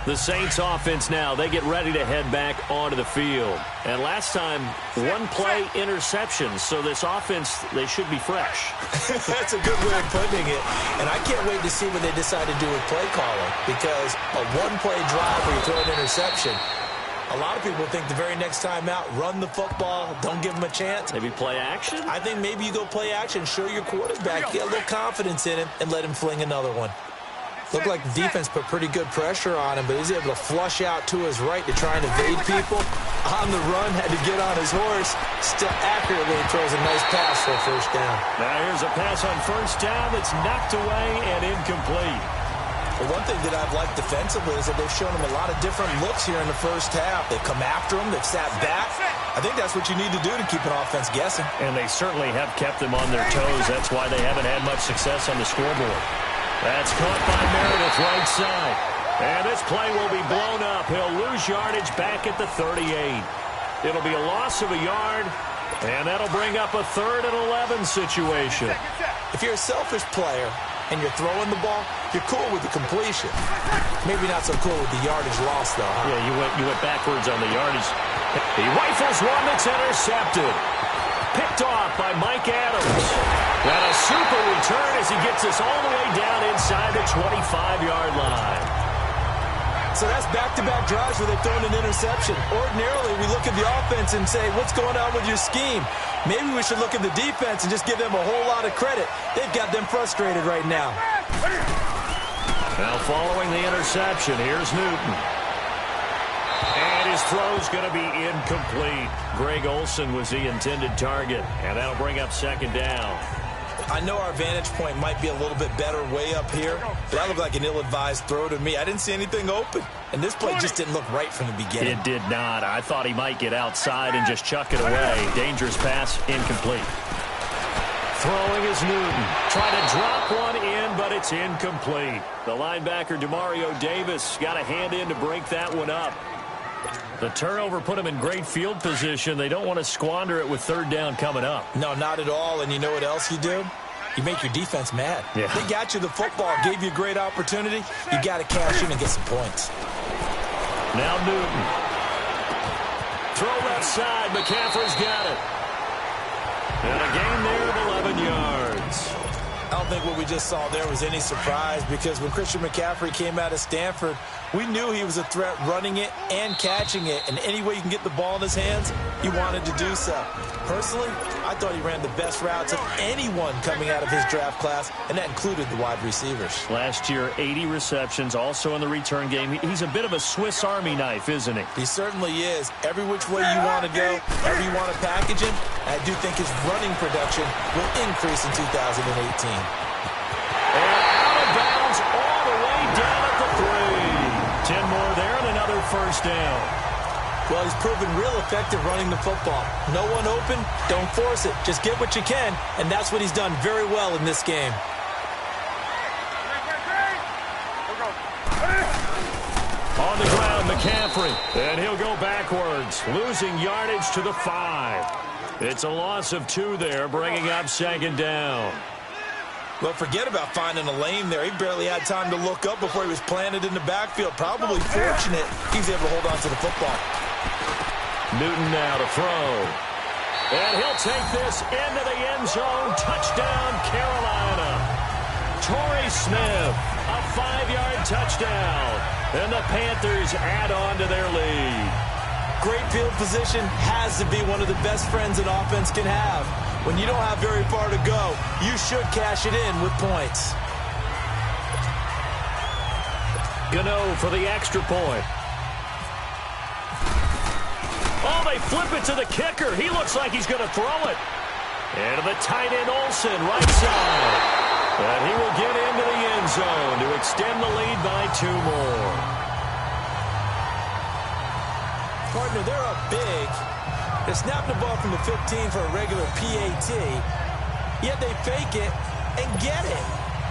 The Saints offense now, they get ready to head back onto the field. And last time, one-play interception. So this offense, they should be fresh. That's a good way of putting it. And I can't wait to see what they decide to do with play calling. Because a one-play drive where you throw an interception, a lot of people think the very next time out, run the football, don't give them a chance. Maybe play action? I think maybe you go play action, show your quarterback, get a little confidence in him, and let him fling another one. Looked like the defense put pretty good pressure on him, but he's able to flush out to his right to try and evade people. On the run, had to get on his horse. Still accurately throws a nice pass for a first down. Now here's a pass on first down that's knocked away and incomplete. Well, one thing that I've liked defensively is that they've shown him a lot of different looks here in the first half. They've come after him. They've sat back. I think that's what you need to do to keep an offense guessing. And they certainly have kept them on their toes. That's why they haven't had much success on the scoreboard. That's caught by Meredith right side. And this play will be blown up. He'll lose yardage back at the 38. It'll be a loss of a yard, and that'll bring up a 3rd and 11 situation. If you're a selfish player and you're throwing the ball, you're cool with the completion. Maybe not so cool with the yardage loss, though, huh? Yeah, you went backwards on the yardage. He rifles one that's intercepted. Picked off by Mike Adams. And a super return as he gets us all the way down inside the 25-yard line. So that's back-to-back drives where they've thrown an interception. Ordinarily, we look at the offense and say, what's going on with your scheme? Maybe we should look at the defense and just give them a whole lot of credit. They've got them frustrated right now. Now following the interception, here's Newton. And his throw's going to be incomplete. Greg Olsen was the intended target, and that'll bring up 2nd down. I know our vantage point might be a little bit better way up here, but that looked like an ill-advised throw to me. I didn't see anything open, and this play just didn't look right from the beginning. It did not. I thought he might get outside and just chuck it away. Dangerous pass, incomplete. Throwing is Newton. Trying to drop one in, but it's incomplete. The linebacker, Demario Davis, got a hand in to break that one up. The turnover put them in great field position. They don't want to squander it with 3rd down coming up. No, not at all. And you know what else you do? You make your defense mad. Yeah. They got you the football, gave you a great opportunity. You got to cash in and get some points. Now Newton. Throw left side. McCaffrey's got it. And a gain there of 11 yards. I don't think what we just saw there was any surprise, because when Christian McCaffrey came out of Stanford, we knew he was a threat running it and catching it. And any way you can get the ball in his hands, he wanted to do so. Personally, I thought he ran the best routes of anyone coming out of his draft class, and that included the wide receivers. Last year, 80 receptions, also in the return game. He's a bit of a Swiss Army knife, isn't he? He certainly is. Every which way you want to go, however you want to package him, I do think his running production will increase in 2018. And out of bounds all the way down at the 3. 10 more there and another first down. Well, he's proven real effective running the football. No one open, don't force it. Just get what you can, and that's what he's done very well in this game. On the ground, McCaffrey, and he'll go backwards, losing yardage to the 5. It's a loss of 2 there, bringing up 2nd down. Well, forget about finding a lane there. He barely had time to look up before he was planted in the backfield. Probably fortunate he's able to hold on to the football. Newton now to throw. And he'll take this into the end zone. Touchdown, Carolina. Torrey Smith, a 5-yard touchdown. And the Panthers add on to their lead. Great field position has to be one of the best friends an offense can have. When you don't have very far to go, you should cash it in with points. Gano for the extra point. Oh, they flip it to the kicker. He looks like he's going to throw it. And to the tight end, Olsen, right side. And he will get into the end zone to extend the lead by 2 more. Partner, they're up big. They're snapping the ball from the 15 for a regular PAT, yet they fake it and get it.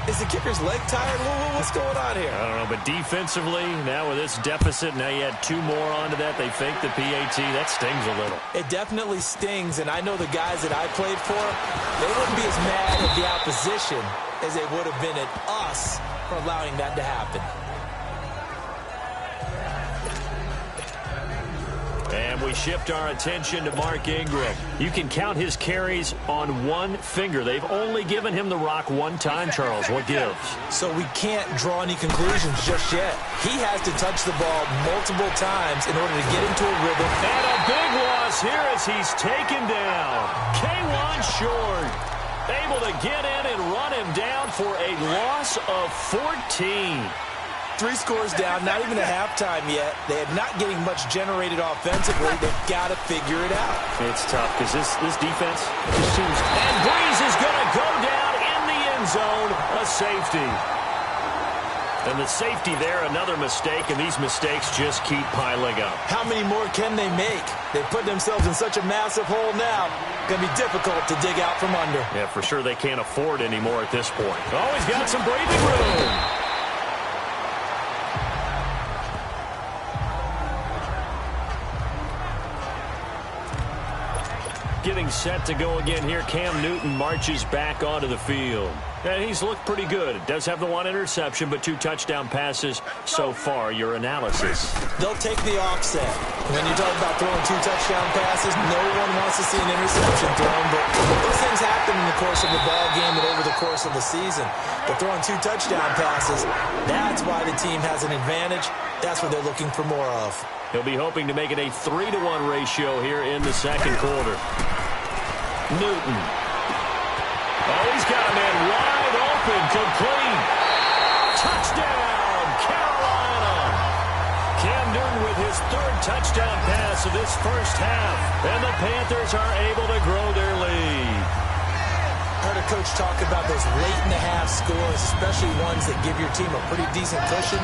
Is the kicker's leg tired? What's going on here? I don't know, but defensively, now with this deficit, now you add 2 more onto that. They fake the PAT. That stings a little. It definitely stings, and I know the guys that I played for, they wouldn't be as mad at the opposition as they would have been at us for allowing that to happen. we shift our attention to Mark Ingram. You can count his carries on one finger. They've only given him the rock one time, Charles. What gives? So we can't draw any conclusions just yet. He has to touch the ball multiple times in order to get into a rhythm. And a big loss here as he's taken down. K1 Short able to get in and run him down for a loss of 14. 3 scores down, not even a halftime yet. They are not getting much generated offensively. They've got to figure it out. It's tough because this defense just seems... And Breeze is going to go down in the end zone. A safety. And the safety there, another mistake, and these mistakes just keep piling up. How many more can they make? They put themselves in such a massive hole now. Going to be difficult to dig out from under. Yeah, for sure they can't afford anymore at this point. Oh, he's got some breathing room. Getting set to go again here. Cam Newton marches back onto the field. And he's looked pretty good. Does have the 1 interception, but 2 touchdown passes so far. Your analysis. They'll take the offset. When you talk about throwing 2 touchdown passes, no one wants to see an interception thrown, but those things happen in the course of the ball game and over the course of the season. But throwing 2 touchdown passes, that's why the team has an advantage. That's what they're looking for more of. He'll be hoping to make it a 3-to-1 ratio here in the second quarter. Newton. Oh, he's got a man wide open, complete. Touchdown, Carolina. Cam Newton with his 3rd touchdown pass of this first half. And the Panthers are able to grow their lead. Heard a coach talk about those late-in-the-half scores, especially ones that give your team a pretty decent cushion.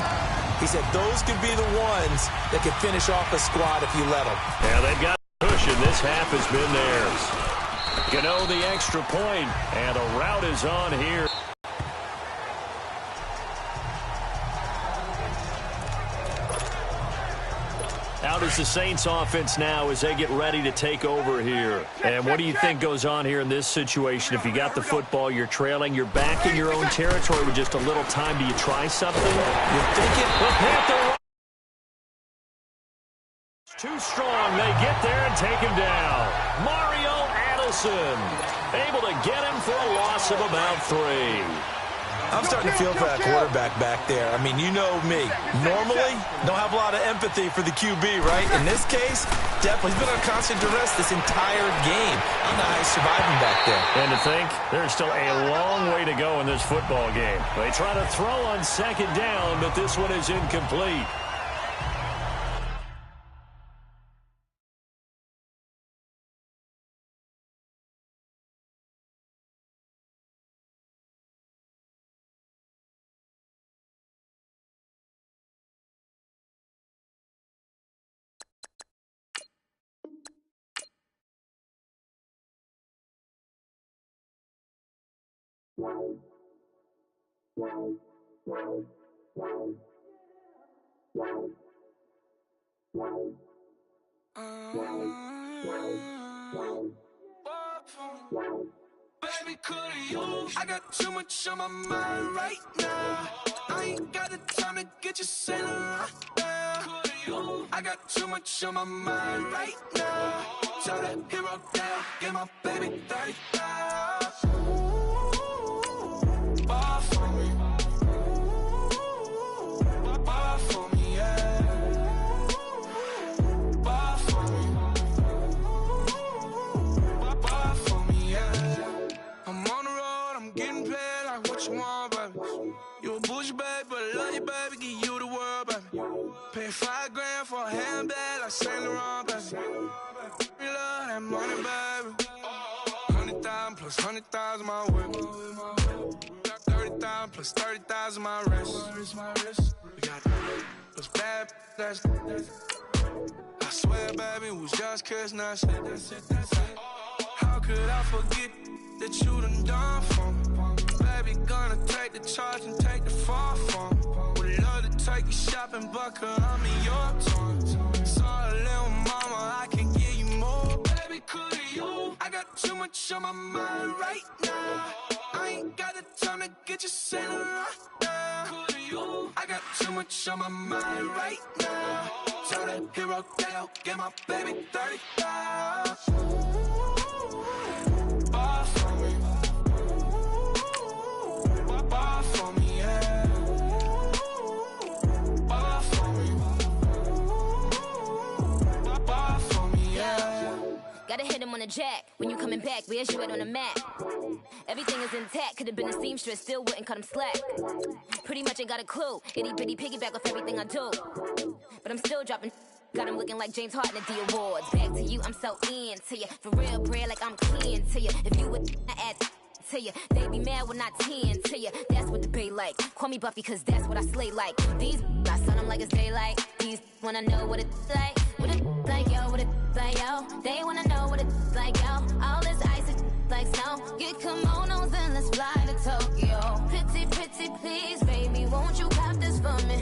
He said those could be the ones that could finish off a squad if you let them. Yeah, they've got a cushion. This half has been theirs. Gano the extra point, and a route is on here. Out is the Saints offense now as they get ready to take over here. And what do you think goes on here in this situation? If you got the football, you're trailing, you're back in your own territory with just a little time. Do you try something? You're thinking, the Panther too strong. They get there and take him down. Mario Adelson able to get him for a loss of about 3. I'm starting to feel for that quarterback back there. I mean, you know me. Normally, don't have a lot of empathy for the QB, right? In this case, definitely. He's been on constant duress this entire game. I don't know how he's surviving back there. And to think, there's still a long way to go in this football game. They try to throw on 2nd down, but this one is incomplete. Baby, could you? I got too much on my mind right now. I ain't got the time to get you sailing right now. I got too much on my mind right now. Tell that hero down, get my baby 30,000. Ball for me. Ball for me, yeah. Ball for me. Ball for me, yeah. I'm on the road, I'm getting paid like what you want, baby. You a bougie, baby, but I love you, baby. Give you the world, baby. Pay $5 for a handbag like Saint Laurent, baby. You love that money, baby. 100,000 plus 100,000 my whip. Got 30,000 plus 30,000 my wrist. We got those bad, that's. I swear, baby, we was just kissing us. How could I forget that you done for me? Baby, gonna take the charge and take the fall from me. Would love to take you shopping, but I'm in your tones. Sorry, little mama, I can give you more. Baby, could you? I got too much on my mind right now. I ain't got the time to get you sailing right now. Could you? I got too much on my mind right now. Tell that hero that I'll get my baby 35. Bar for me. Bar for me, yeah. Bar for me. Bar for me, yeah. Gotta hit him on the jack. When you coming back, where's you at on the map? Everything is intact. Could've been a seamstress, still wouldn't cut him slack. Pretty much ain't got a clue. Itty bitty piggyback off everything I do. But I'm still dropping. Got him looking like James Harden at the awards. Back to you, I'm so into you. For real, bread, like I'm keen to you. If you would, I add to you. They be mad when I tend to you. That's what the bay like. Call me Buffy, cause that's what I slay like. These, I sun them like it's daylight. These, wanna know what it's like. What it like, yo, what it like, yo. They wanna know what it's like, yo. All this ice is like snow. Get kimonos and let's fly to Tokyo. Pretty, pretty, please, baby, won't you cop this for me?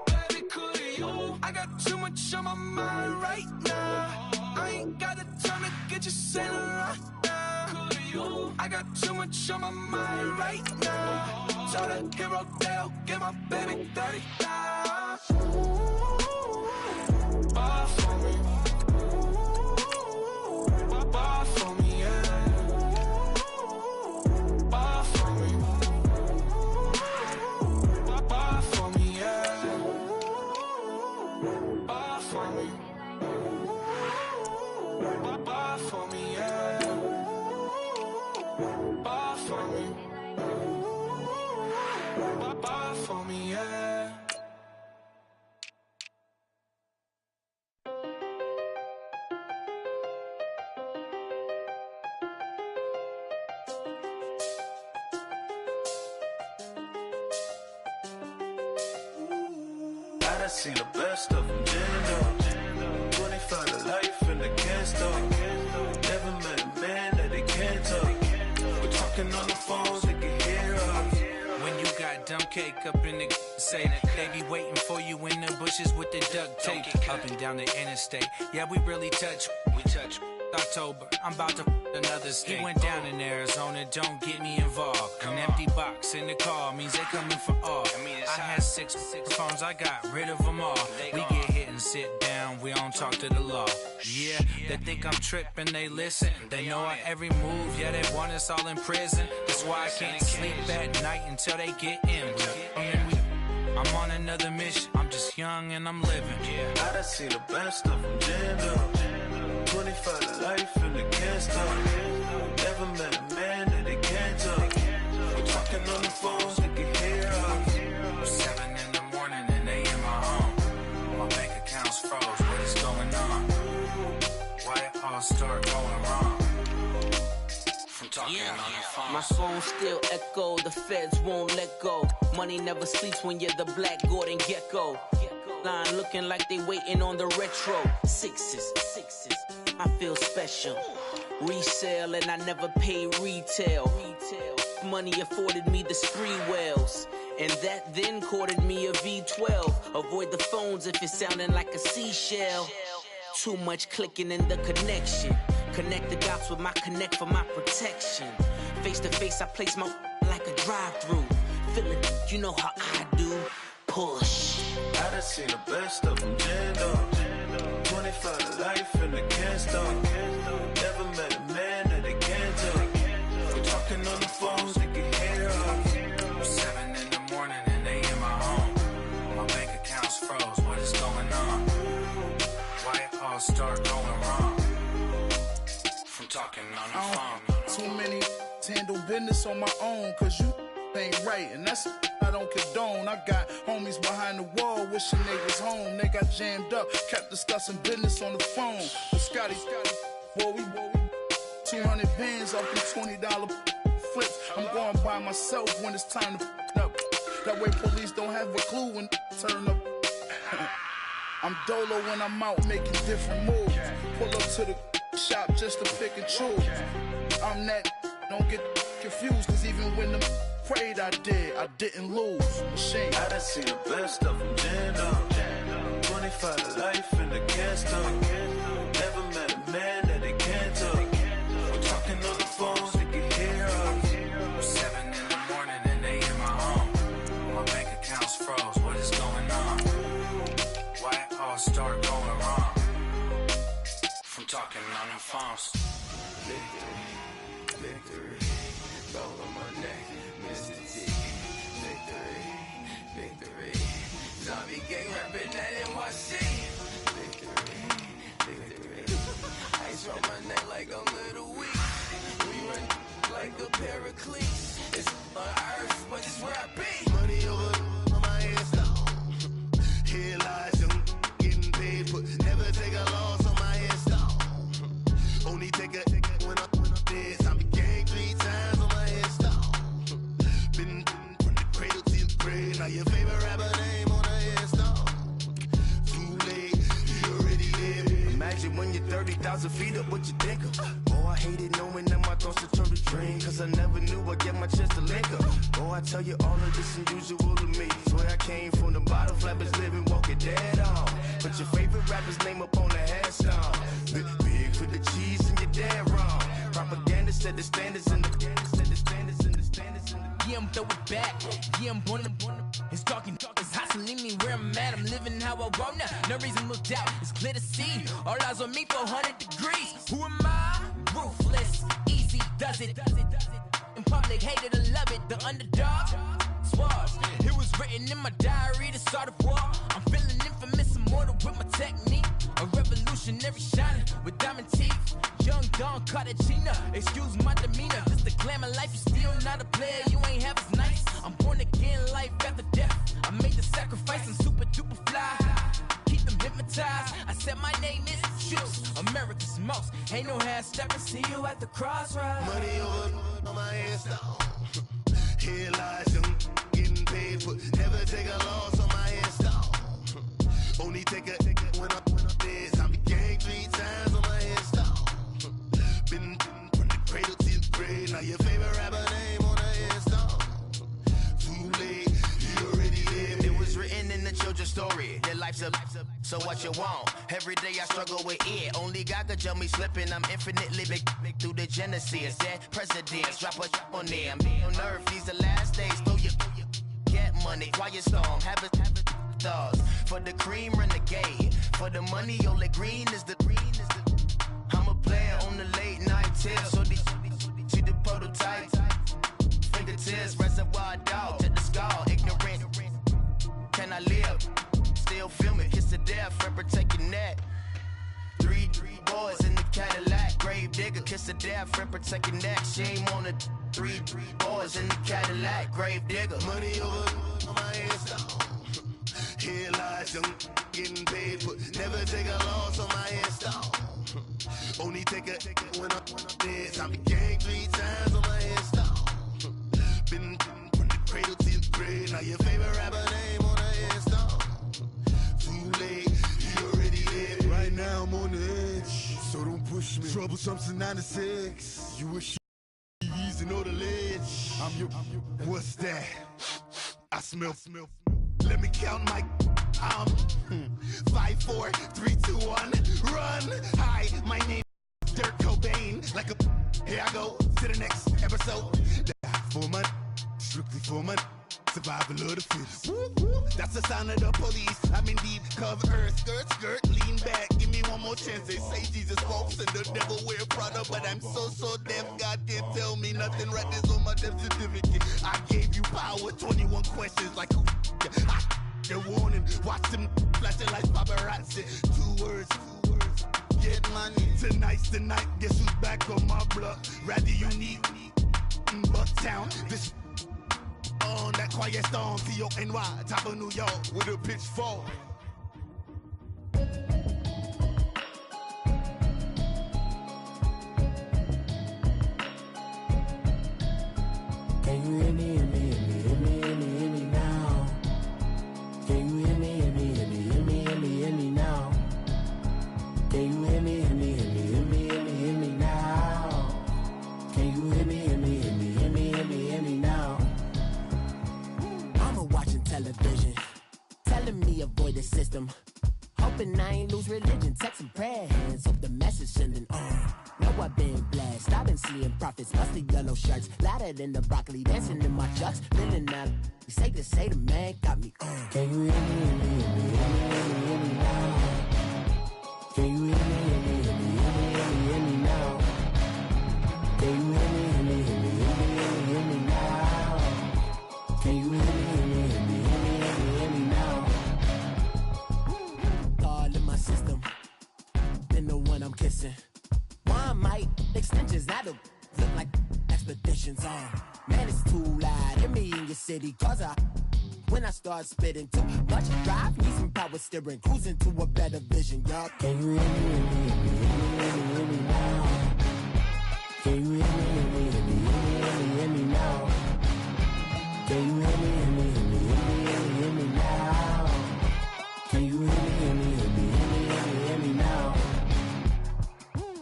Baby, could you? I got too much on my mind right now. I ain't got the time to get you sailing right now. Could you? I got too much on my mind right now. Tell that hero that I'll get my baby 35. Bar for me. Bar for me, yeah. Bar for me. Bar for me, yeah. Bar for me. Bar for me, yeah. Bar for me. Bar for me, yeah. I done seen the best of them, jammed up. 25 to life and they can't stop. Never met a man that they can't talk. We're talking on the phones, they can hear us. When you got dumb cake up in the say that they be waiting for you in the bushes with the duct tape up and down the interstate. Yeah, we really touch. We touch. October, I'm about to another state. He went down in Arizona, don't get me involved. An empty box in the car means they coming for all. I had six phones, I got rid of them all. We get hit and sit down, we don't talk to the law. Yeah, they think I'm tripping, they listen. They know our every move, yeah, they want us all in prison. That's why I can't sleep at night until they get in. I'm on another mission, I'm just young and I'm living. I done seen the best of them, jammed up. 25 to life and they can't stop. Never met a man that they can't talk. We're talking on the phones, they can hear us. 7 in the morning and they in my home. My bank account's froze, what is going on? Why it all start going wrong? From talking on the phone. My phone still echo, the feds won't let go. Money never sleeps when you're the black Gordon Gecko. Line looking like they waiting on the retro. Sixes, I feel special. Resale and I never pay retail. Money afforded me the spree wells. And that then courted me a V12. Avoid the phones if it's sounding like a seashell. Too much clicking in the connection. Connect the dots with my connect for my protection. Face to face, I place my like a drive-through. Feel it, you know how I do. Push. I done seen the best of them, jammed up. 25 to life and they can't stop. Never met a man that they can't talk. We're talking on the phones, they can hear us. 7 in the morning and they in my home. My bank account's froze, what is going on? Why it all start going wrong? From talking on the phone. Too many handle business on my own, cause you ain't right, and that's I don't condone. I got homies behind the wall wishing they was home. They got jammed up, kept discussing business on the phone. But Scotty, boy, we 200 bands off them $20 flips. I'm going by myself when it's time to up. That way police don't have a clue when turn up. I'm dolo when I'm out making different moves. Pull up to the shop just to pick and choose. I'm that, don't get confused, cause even when them prayed I didn't lose. Machine. I done seen the best of them, jammed up. 25 to life and they can't stop. Never met a man that they can't talk. We're talking on the phones, they can hear us. 7 in the morning and they in my home. start going wrong. From talking on the phones. Victory, victory, gold on my neck, Mr. T. Victory, victory, zombie gang rapping that NYC. Victory, victory, ice on my neck like I'm little weak. We run like a paraclete. It's on earth, but it's where I be. Money over on my hands down. Here lies young, getting paid, but never take a loss on my hands down. Only take a when I'm dead. I'm gang 3 times on my hands down. Been from the cradle to the grave. Now your favorite rapper name on the hands down. Too late, you already live. Imagine when you're 30,000 feet up, what you think of? Oh, I hated knowing that my thoughts would turn to dream. Cause I never knew I'd get my chance to link up. Oh, I tell you all of this unusual to me. Swear I came from the bottom, flappers living, walking dead on. Put your favorite rapper's name up on the headstone. Big for the cheese and you're dead wrong. Propaganda said the standards in the yeah, I'm throw it back. Yeah, I'm born. It's talking, it's hustling me where I'm at. I'm living how I want now. No reason to doubt. It's clear to see. All eyes on me, 400 degrees. Who am I? Ruthless, easy does it. In public, hate it or love it. The underdog, suave. It was written in my diary to start a war. I'm feeling infamous, immortal with my technique. A revolutionary shining with diamond teeth. Young Don Cartagena, excuse my demeanor. Just a glamour life, you still not a player. You ain't half as nice. I'm born again, life after death. I made the sacrifice and super duper fly. Keep them hypnotized. I said my name is Juice, America's most. Ain't no half stepping. See you at the crossroads. Money over on my hands down. Here lies young, getting paid, but never take a loss on my hands down. Only take a when I'm dead. I'm gang 3 times on my hands down. Been from the cradle to the grave. Now your favorite rapper name on the hands down. Too late, you already lived. It was written in the children's story. Their life's a so what you want. Every day I struggle with it. Only God could jump me slipping. I'm infinitely big through the genesis. Dead presidents, drop a on them. On earth, these the last days. Throw your get money, quiet storm. Have it stars. For the cream, renegade. For the money, only green is the I'm a player on the late night tip. So these see the prototype. Fingertips, reservoir dog to the skull. Ignorant. Can I live? Still film it. Kiss to death, friend, protect your neck. 3 boys in the Cadillac. Grave digger, kiss to death, friend, protect your neck. Shame on the 3 boys in the Cadillac. Grave digger. Money over on my hands down. Here lies young, getting paid, but never take a loss on my hands down. Only take a when I'm dead. I'm gang 3 times on my hands down. Been from the cradle to the grave. Now your favorite rapper name on the hands down. Too late, you already lived. Right now I'm on the edge, so don't push me. Troublesome to 96. You wish you easy know the ledge. I'm your. What's that? I smell. Let me count my. 5, 4, 3, 2, 1, run. Hi, my name is Dirk Cobain. Like a, here I go to the next episode. For money, strictly for money. Survival of the fittest. That's the sound of the police. I'm indeed cover earth, skirt, lean back. Give me one more chance. They say Jesus walks and the devil wear Prada, but I'm so deaf. God can't tell me nothing. Right this on my death certificate. I gave you power. 21 questions like who? They're warning. Watch them flashing like paparazzi. 2 words. Get money. Tonight's the night. Guess who's back on my block? Rather unique. Bucktown. This on that quiet storm. T-O-N-Y. Top of New York with a pitchfork. Can you hear me? Hear me now. Can you hear me? Hear me now. Can you hear me? Hear me now. Can you hear me now? I'ma watching television, telling me avoid the system. Hoping I ain't lose religion, texting prayer hands, hope the message sending on. Know I've been blessed, I've been seeing prophets, musty yellow shirts, louder than the broccoli, dancing in my chucks, feeling out. Safe to say the man got me on. Can you hear me now? listen. One might extensions, I don't look like expeditions on. Man, it's too loud. Hear me in your city, cause when I start spitting too much drive, need some power steering, cruising to a better vision, y'all. Can you hear me, hear me, hear me now? Can you hear me, hear me, hear me, hear me now? Can you hear me, hear me, hear me, hear me now? Can you hear me, hear me, hear me, hear me now?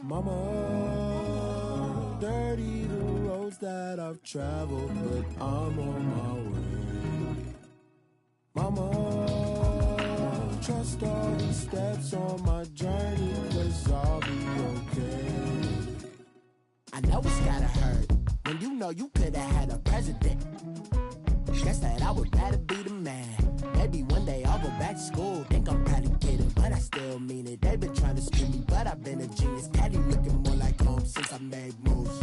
Mama, dirty the roads that I've traveled, but I'm on my way. Mama, trust all the steps on my journey, 'cause I'll be okay. I know it's gotta hurt when you know you could've had a president. Guess that I would rather be the man. Maybe one day I'll go back to school. Think I'm probably kidding, but I still mean it. They've been trying to screw me, but I've been a genius. Caddy looking more like home since I made moves.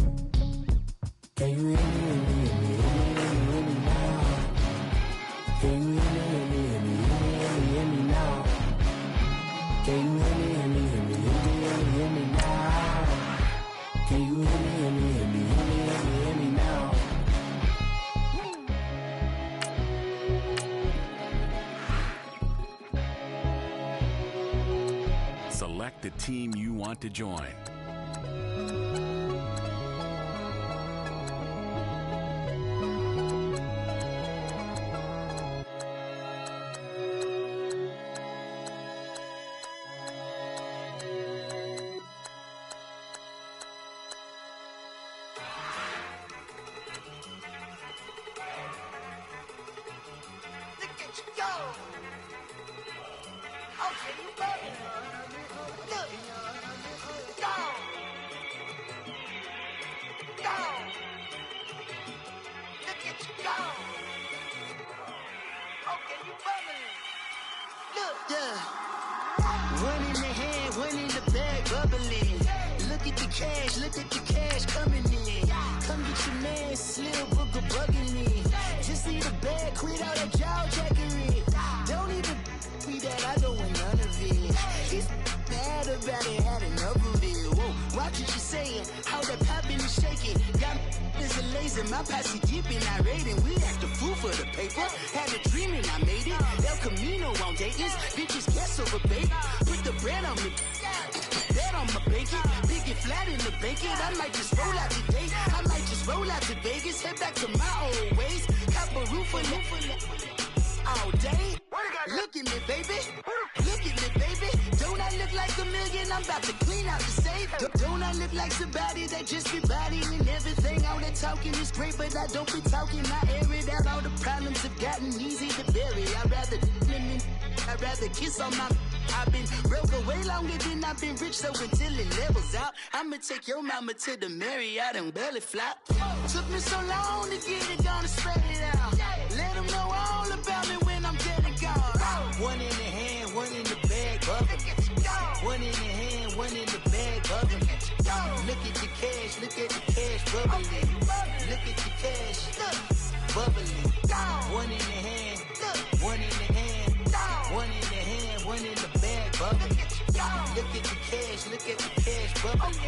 Can you hear me, hear me, hear me, hear me now? Can you hear me, hear me, hear me, hear me now? Can you hear me, hear me, hear me, hear me now? Can you hear me, hear me, hear me, hear me now? Select the team you want to join. One in the hand, one in the bag, bubbling. Look at the cash coming in. Come get your man, Slim Booker bugging me. Just need a bag, quit all that jaw jackery. Don't even be that, I don't want none of it. He's mad about it, had enough of it. Whoa, watch what you saying, how that poppin' and shaking. Got is a laser, my posse dipping, I raiding. We act a fool for the paper. Had a dream and I made it. El Camino on Dayton's, bitches guess over baby. Put the bread on me, bet on my bacon. Big and flat in the bacon. I might just roll out today. I might just roll out to Vegas. Head back to my old ways. Cop a roof for all day. Look at me, baby. Look at me, baby. Don't I look like a million? I'm about to clean out the safe. Don't I look like somebody that just be bodying everything? All that talking is great, but I don't be talking. I air it out. All the problems have gotten easy to bury. I'd rather kiss on my. I've been broke way longer than I've been rich, so until it levels out, I'ma take your mama to the Marriott and belly flop. Took me so long to get it, gonna spread it out. Let them know all about me when I'm dead and gone. One in the hand, one in the bag, bubbling. One in the hand, one in the bag, bubbling. Look at the cash, bubbling. Look at the cash, bubbling. One in the hand, one in the hand, one in the hand, one in the bag, bubbling. Look at the cash, bubbling.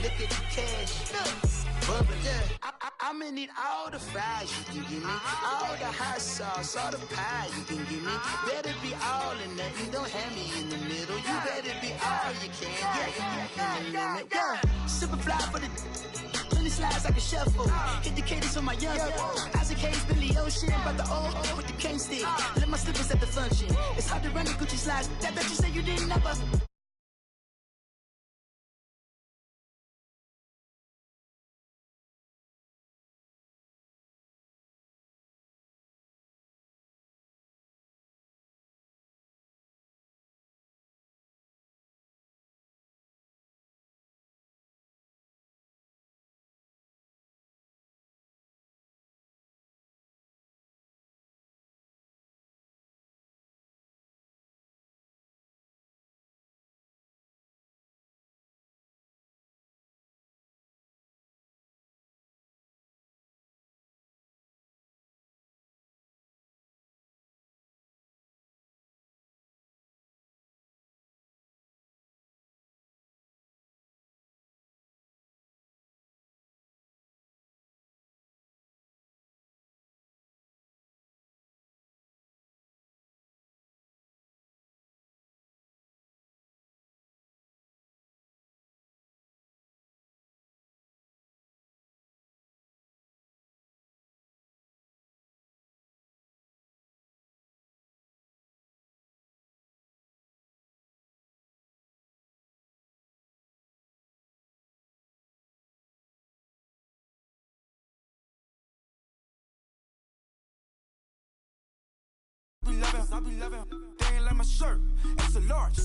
Look at the cash, bubbling. I'ma need all the fries you can give me, all the hot sauce, all the pie you can give me. Better be all or nothing, don't have me in the middle. You better be all you can, yeah. Super fly for the 20 slides like a shuffle. Hit the cadence on my young Isaac Hayes, Billy Ocean, but the old with the cane stick. Let my slippers at the function. It's hard to run the Gucci slides. That you say you didn't never. 11, they ain't like my shirt. It's a large.